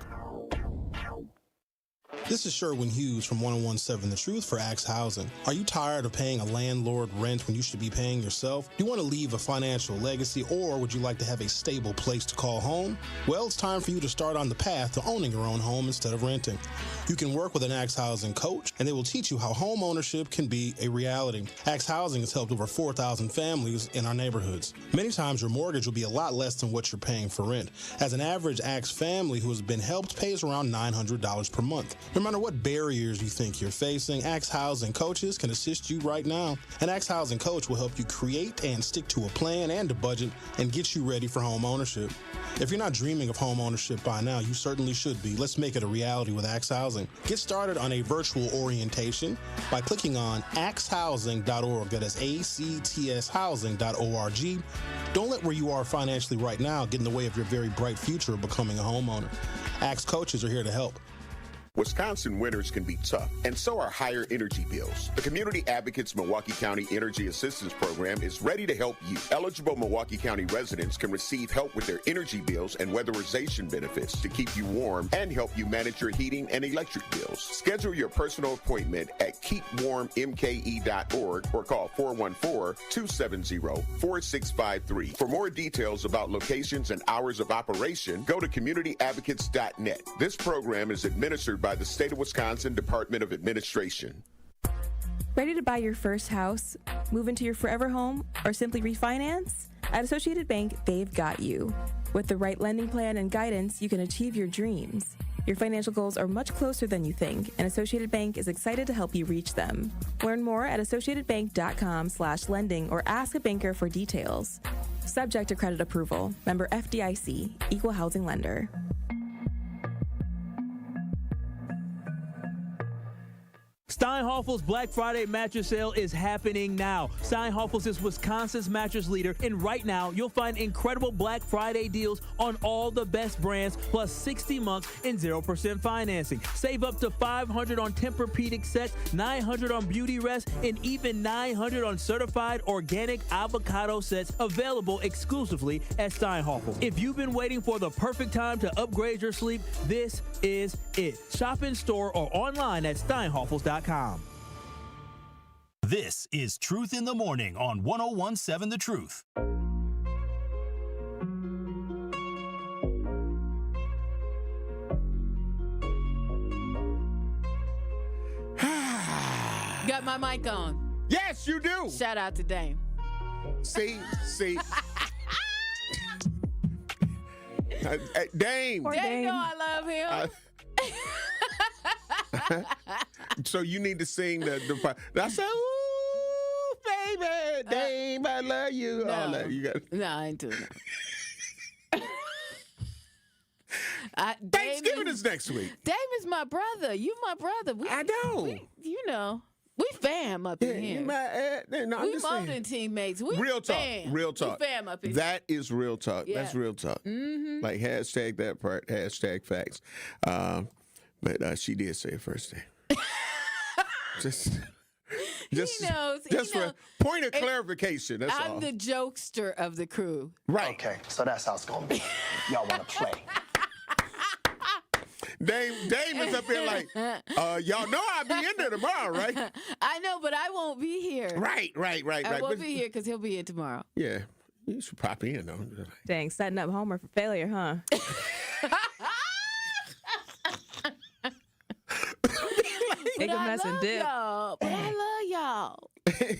This is Sherwin Hughes from 101.7 The Truth for Axe Housing. Are you tired of paying a landlord rent when you should be paying yourself? Do you want to leave a financial legacy, or would you like to have a stable place to call home? Well, it's time for you to start on the path to owning your own home instead of renting. You can work with an Axe Housing coach, and they will teach you how home ownership can be a reality. Axe Housing has helped over 4,000 families in our neighborhoods. Many times your mortgage will be a lot less than what you're paying for rent. As an average Axe family who has been helped pays around $900 per month. No matter what barriers you think you're facing, Axe Housing coaches can assist you right now. An Axe Housing coach will help you create and stick to a plan and a budget and get you ready for home ownership. If you're not dreaming of home ownership by now, you certainly should be. Let's make it a reality with Axe Housing. Get started on a virtual orientation by clicking on axehousing.org. That is ACTS housing.org. Don't let where you are financially right now get in the way of your very bright future of becoming a homeowner. Axe coaches are here to help. Wisconsin winters can be tough, and so are higher energy bills. The Community Advocates Milwaukee County Energy Assistance Program is ready to help you. Eligible Milwaukee County residents can receive help with their energy bills and weatherization benefits to keep you warm and help you manage your heating and electric bills. Schedule your personal appointment at keepwarmmke.org or call 414-270-4653. For more details about locations and hours of operation, go to communityadvocates.net. This program is administered by the State of Wisconsin Department of Administration. Ready to buy your first house, move into your forever home, or simply refinance? At Associated Bank, they've got you. With the right lending plan and guidance, you can achieve your dreams. Your financial goals are much closer than you think, and Associated Bank is excited to help you reach them. Learn more at associatedbank.com/lending or ask a banker for details. Subject to credit approval. Member FDIC. Equal housing lender. Steinhoffel's Black Friday mattress sale is happening now. Steinhoffel's is Wisconsin's mattress leader, and right now you'll find incredible Black Friday deals on all the best brands, plus 60 months and 0% financing. Save up to $500 on Tempur-Pedic sets, $900 on Beauty Rest, and even $900 on certified organic avocado sets, available exclusively at Steinhoffel. If you've been waiting for the perfect time to upgrade your sleep, this is it. Shop in store or online at steinhoffels.com. This is Truth in the Morning on 101.7 The Truth. Got my mic on. Yes, you do. Shout out to Dame. See. Dame. Dame know I love him. So you need to sing the part. I said, ooh, baby, Dame, I love you. No. All that. You got. No, I ain't doing that. Thanksgiving is next week. Dame is my brother. You my brother. I know. We fam up in here. We more than teammates. We real talk. Fam. Real talk. We fam up in that is real talk. Yeah. That's real talk. Mm-hmm. Like hashtag that part. Hashtag facts. But she did say it first day. Just he knows. For point of clarification. That's all. I'm the jokester of the crew. Right. Okay, so that's how it's gonna be. Y'all wanna play. Dame is up here like, y'all know I'll be in there tomorrow, right? I know, but I won't be here. Right. I won't be here because he'll be in tomorrow. Yeah. You should pop in, though. Dang, setting up Homer for failure, huh? Take a mess and dip. Y'all, but I love y'all.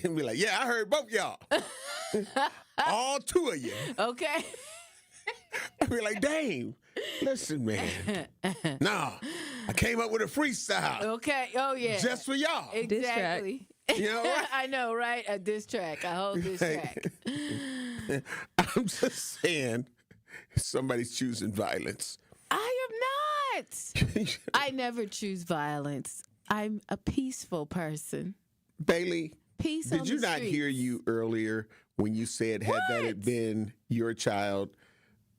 And be like, yeah, I heard both y'all. All two of you. Okay. I'd be like, Dame, listen, man. Nah, I came up with a freestyle. Okay. Oh, yeah. Just for y'all. Exactly. You know what? I know, right? A diss track. A whole diss track. I'm just saying, somebody's choosing violence. I am not. I never choose violence. I'm a peaceful person. Bailey, Peace did on you the not streets. hear you earlier when you said, had that had been your child,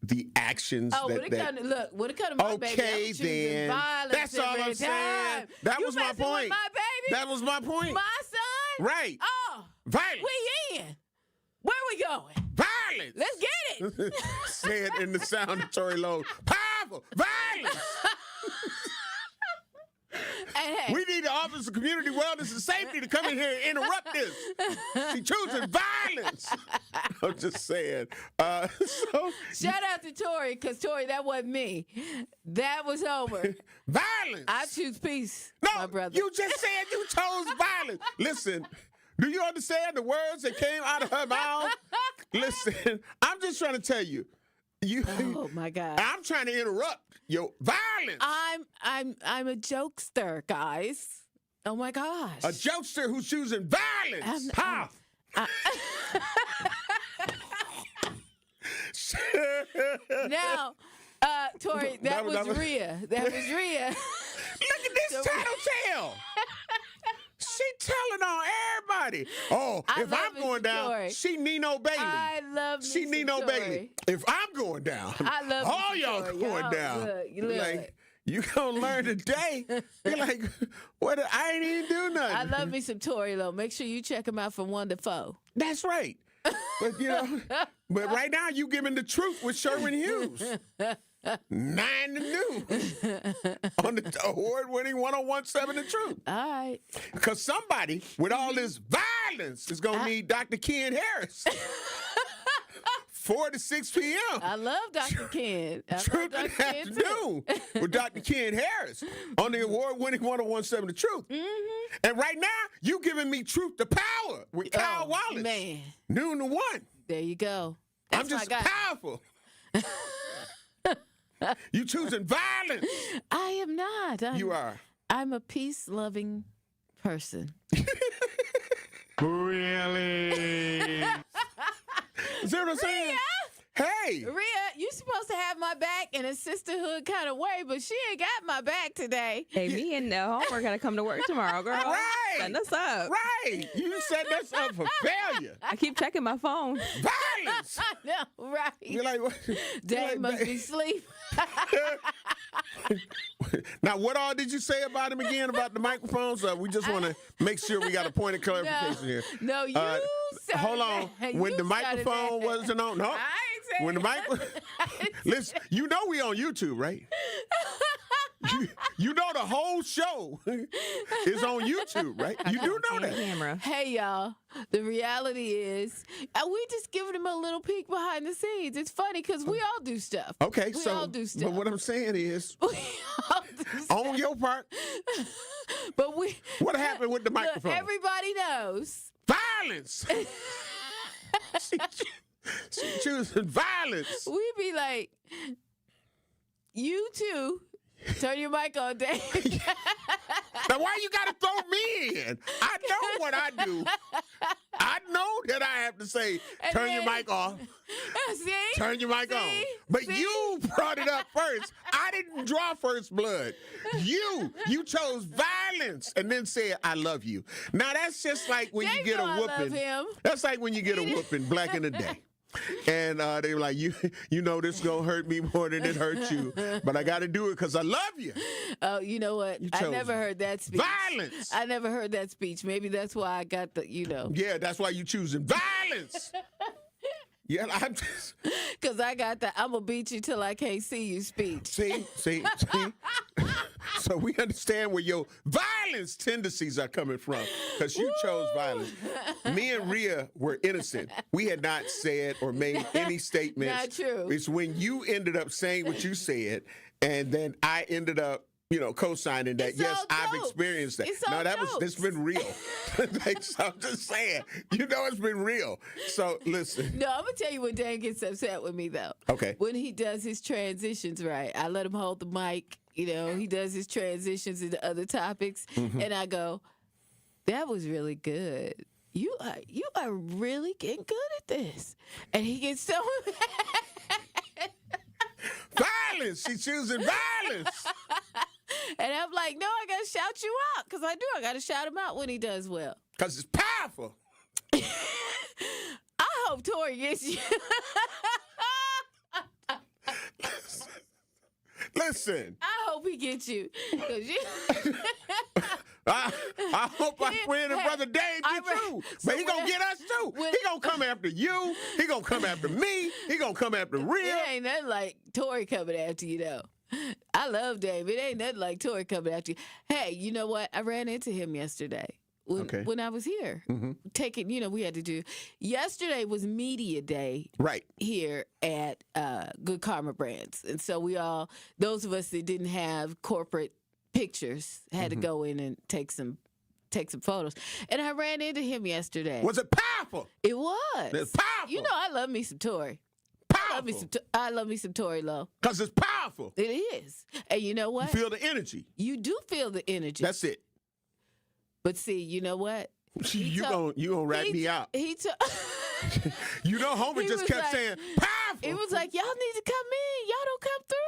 the actions Oh, that... would it come to my baby? Okay, I'm choosing then. violence That's all every I'm saying. time. That You was my messing with point. my baby? That was my point. My son? Right. Oh. Violence. We in. Where we going? Violence. Let's get it. Say it in the sound of Tory Lowe. Powerful. Violence. And hey, We need the Office of Community Wellness and Safety to come in here and interrupt this. She choosing violence. I'm just saying. shout out to Tori, because Tori, that wasn't me. That was Homer. Violence. I choose peace, my brother. You just said you chose violence. Listen, do you understand the words that came out of her mouth? Listen, I'm just trying to tell you. Oh my God! I'm trying to interrupt your violence. I'm a jokester, guys. Oh my gosh! A jokester who's choosing violence. Now, Tori, that was Rhea. That was Rhea. Look at this tattletale. She telling on everybody. Oh, if I'm going down, she Nino Bailey. I love She Nino Bailey. If I'm going down, I love all y'all going down. Look. Like, You gonna learn today. You're like, what? I ain't even do nothing. I love me some Tory, though. Make sure you check him out from 1 to 4. That's right. But, but right now you giving the truth with Sherwin Hughes. 9 to noon on the award-winning 101.7 The Truth. All right. Because somebody with all this violence is going to need Dr. Ken Harris. 4 to 6 p.m. I love Dr. Ken. Truth in the Afternoon with Dr. Ken Harris on the award-winning 101.7 The Truth. Mm-hmm. And right now, you giving me Truth to Power with Kyle Wallace. Man. Noon to 1. There you go. I'm just powerful. You choosing violence. I am not. You are. I'm a peace-loving person. Really? Is that what I'm saying? Hey. Rhea, you supposed to have my back in a sisterhood kind of way, but she ain't got my back today. Hey, me and the homework got to come to work tomorrow, girl. Right. Setting us up. Right. You set us up for failure. I keep checking my phone. Violence. I know, right. You're like, what? Dad must be asleep. Now, what all did you say about him again, about the microphones? We just want to make sure we got a point of clarification here. No, you hold on. When the microphone wasn't on, no. When the microphone, listen, you know we on YouTube, right? You know the whole show is on YouTube, right? You do know that. Camera. Hey, y'all. The reality is, we just giving them a little peek behind the scenes. It's funny because we all do stuff. Okay, we all do stuff. But what I'm saying is, we all do stuff. on your part. But we. What happened with the microphone? Look, everybody knows. Violence. She choosing violence. We be like, you two. Turn your mic on, Dave. Now, why you got to throw me in? I know what I do. I know that I have to say, turn your mic off. See? Turn your mic on. But you brought it up first. I didn't draw first blood. You chose violence and then said, I love you. Now, that's just like when you get a whooping. I love him. That's like when you get a whooping back in the day. And they were like, you know this is going to hurt me more than it hurts you, but I got to do it because I love you. Oh, you know what? I never heard that speech. Violence. I never heard that speech. Maybe that's why I got the, Yeah, that's why you choosing violence. Yeah, I'm just. Because I got the, I'm going to beat you till I can't see you speech. See? So we understand where your violence tendencies are coming from because you chose violence. Me and Rhea were innocent. We had not said or made any statements. Not true. It's when you ended up saying what you said, and then I ended up, co-signing that. Yes, I've experienced that. It's been real. So I'm just saying, it's been real. So listen. No, I'm gonna tell you when Dan gets upset with me though. Okay. When he does his transitions, right? I let him hold the mic. He does his transitions into other topics, and I go, "That was really good. You are really getting good at this." And he gets so mad. Violence. She's choosing violence. And I'm like, no, I got to shout you out because I do. I got to shout him out when he does well. Because it's powerful. I hope Tori gets you. Listen. I hope he gets you. I hope my friend and brother Dave gets you. But he going to get us too. He going to come after you. He going to come after me. He going to come after Rhea. It ain't nothing like Tori coming after you, though. I love Dave. It ain't nothing like Tori coming after you. Hey, you know what? I ran into him yesterday when I was here. Taking, we had to do. Yesterday was media day. Right. Here at Good Karma Brands. And so those of us that didn't have corporate pictures had to go in and take some photos. And I ran into him yesterday. Was it powerful? It was. It's powerful. I love me some Tori. I love me some Tori Lowe. Because it's powerful. It is. And you know what? You feel the energy. You do feel the energy. That's it. But see, you know what? You gonna rat me out. Homer just kept saying, powerful. It was like, y'all need to come in. Y'all don't come through.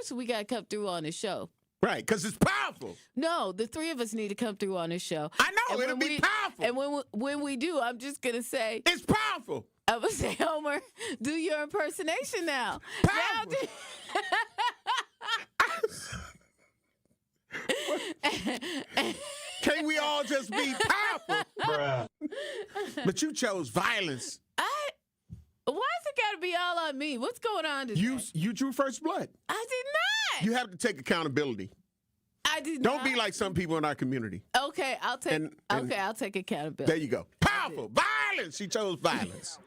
So we got to come through on the show. Right, because it's powerful. No, the three of us need to come through on this show. I know, it'll be powerful. And when we do, I'm just going to say. It's powerful. I'm going to say, Homer, do your impersonation now. Powerful. Can't we all just be powerful? Bruh. But you chose violence. Why has it got to be all on me? What's going on today? You drew first blood. I did not. You have to take accountability. I did Don't not. be like some people in our community. Okay, I'll take. I'll take accountability. There you go. Powerful violence. She chose violence.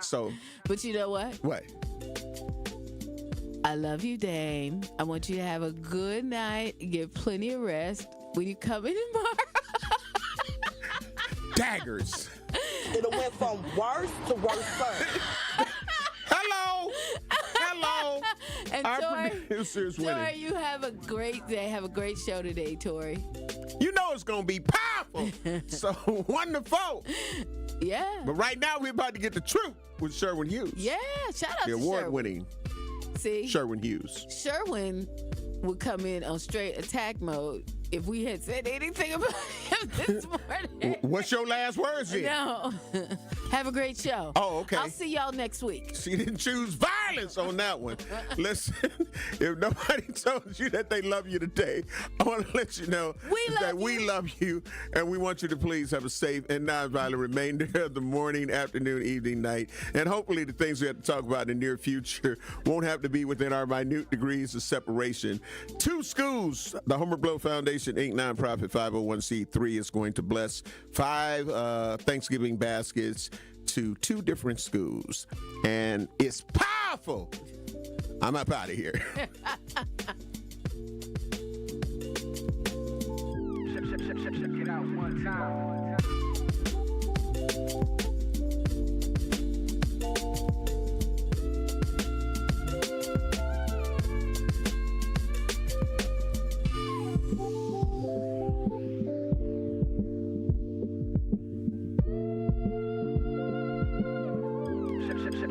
So. But you know what? What? I love you, Dame. I want you to have a good night. Get plenty of rest. When you come in tomorrow. Daggers. It went from worse to worse first. Hello. And Our Tori, producer's winning. Tori, you have a great day. Have a great show today, Tori. You know it's going to be powerful. So 1-4. Yeah. But right now we're about to get the truth with Sherwin Hughes. Yeah, shout out the to award-winning Sherwin Hughes. Sherwin would come in on straight attack mode if we had said anything about him this morning. What's your last words then? No. Have a great show. Oh, okay. I'll see y'all next week. She didn't choose violence on that one. Listen, if nobody told you that they love you today, I want to let you know we love you, and we want you to please have a safe and non-violent remainder of the morning, afternoon, evening, night, and hopefully the things we have to talk about in the near future won't have to be within our minute degrees of separation. 2 schools, the Homer Blow Foundation, Inc. nonprofit 501c3 is going to bless 5 Thanksgiving baskets to 2 different schools, and it's powerful. I'm up out of here. Check it out one time.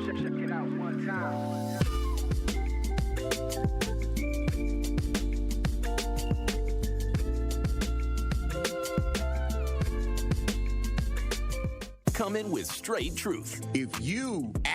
Check it out one time. Come in with straight truth. If you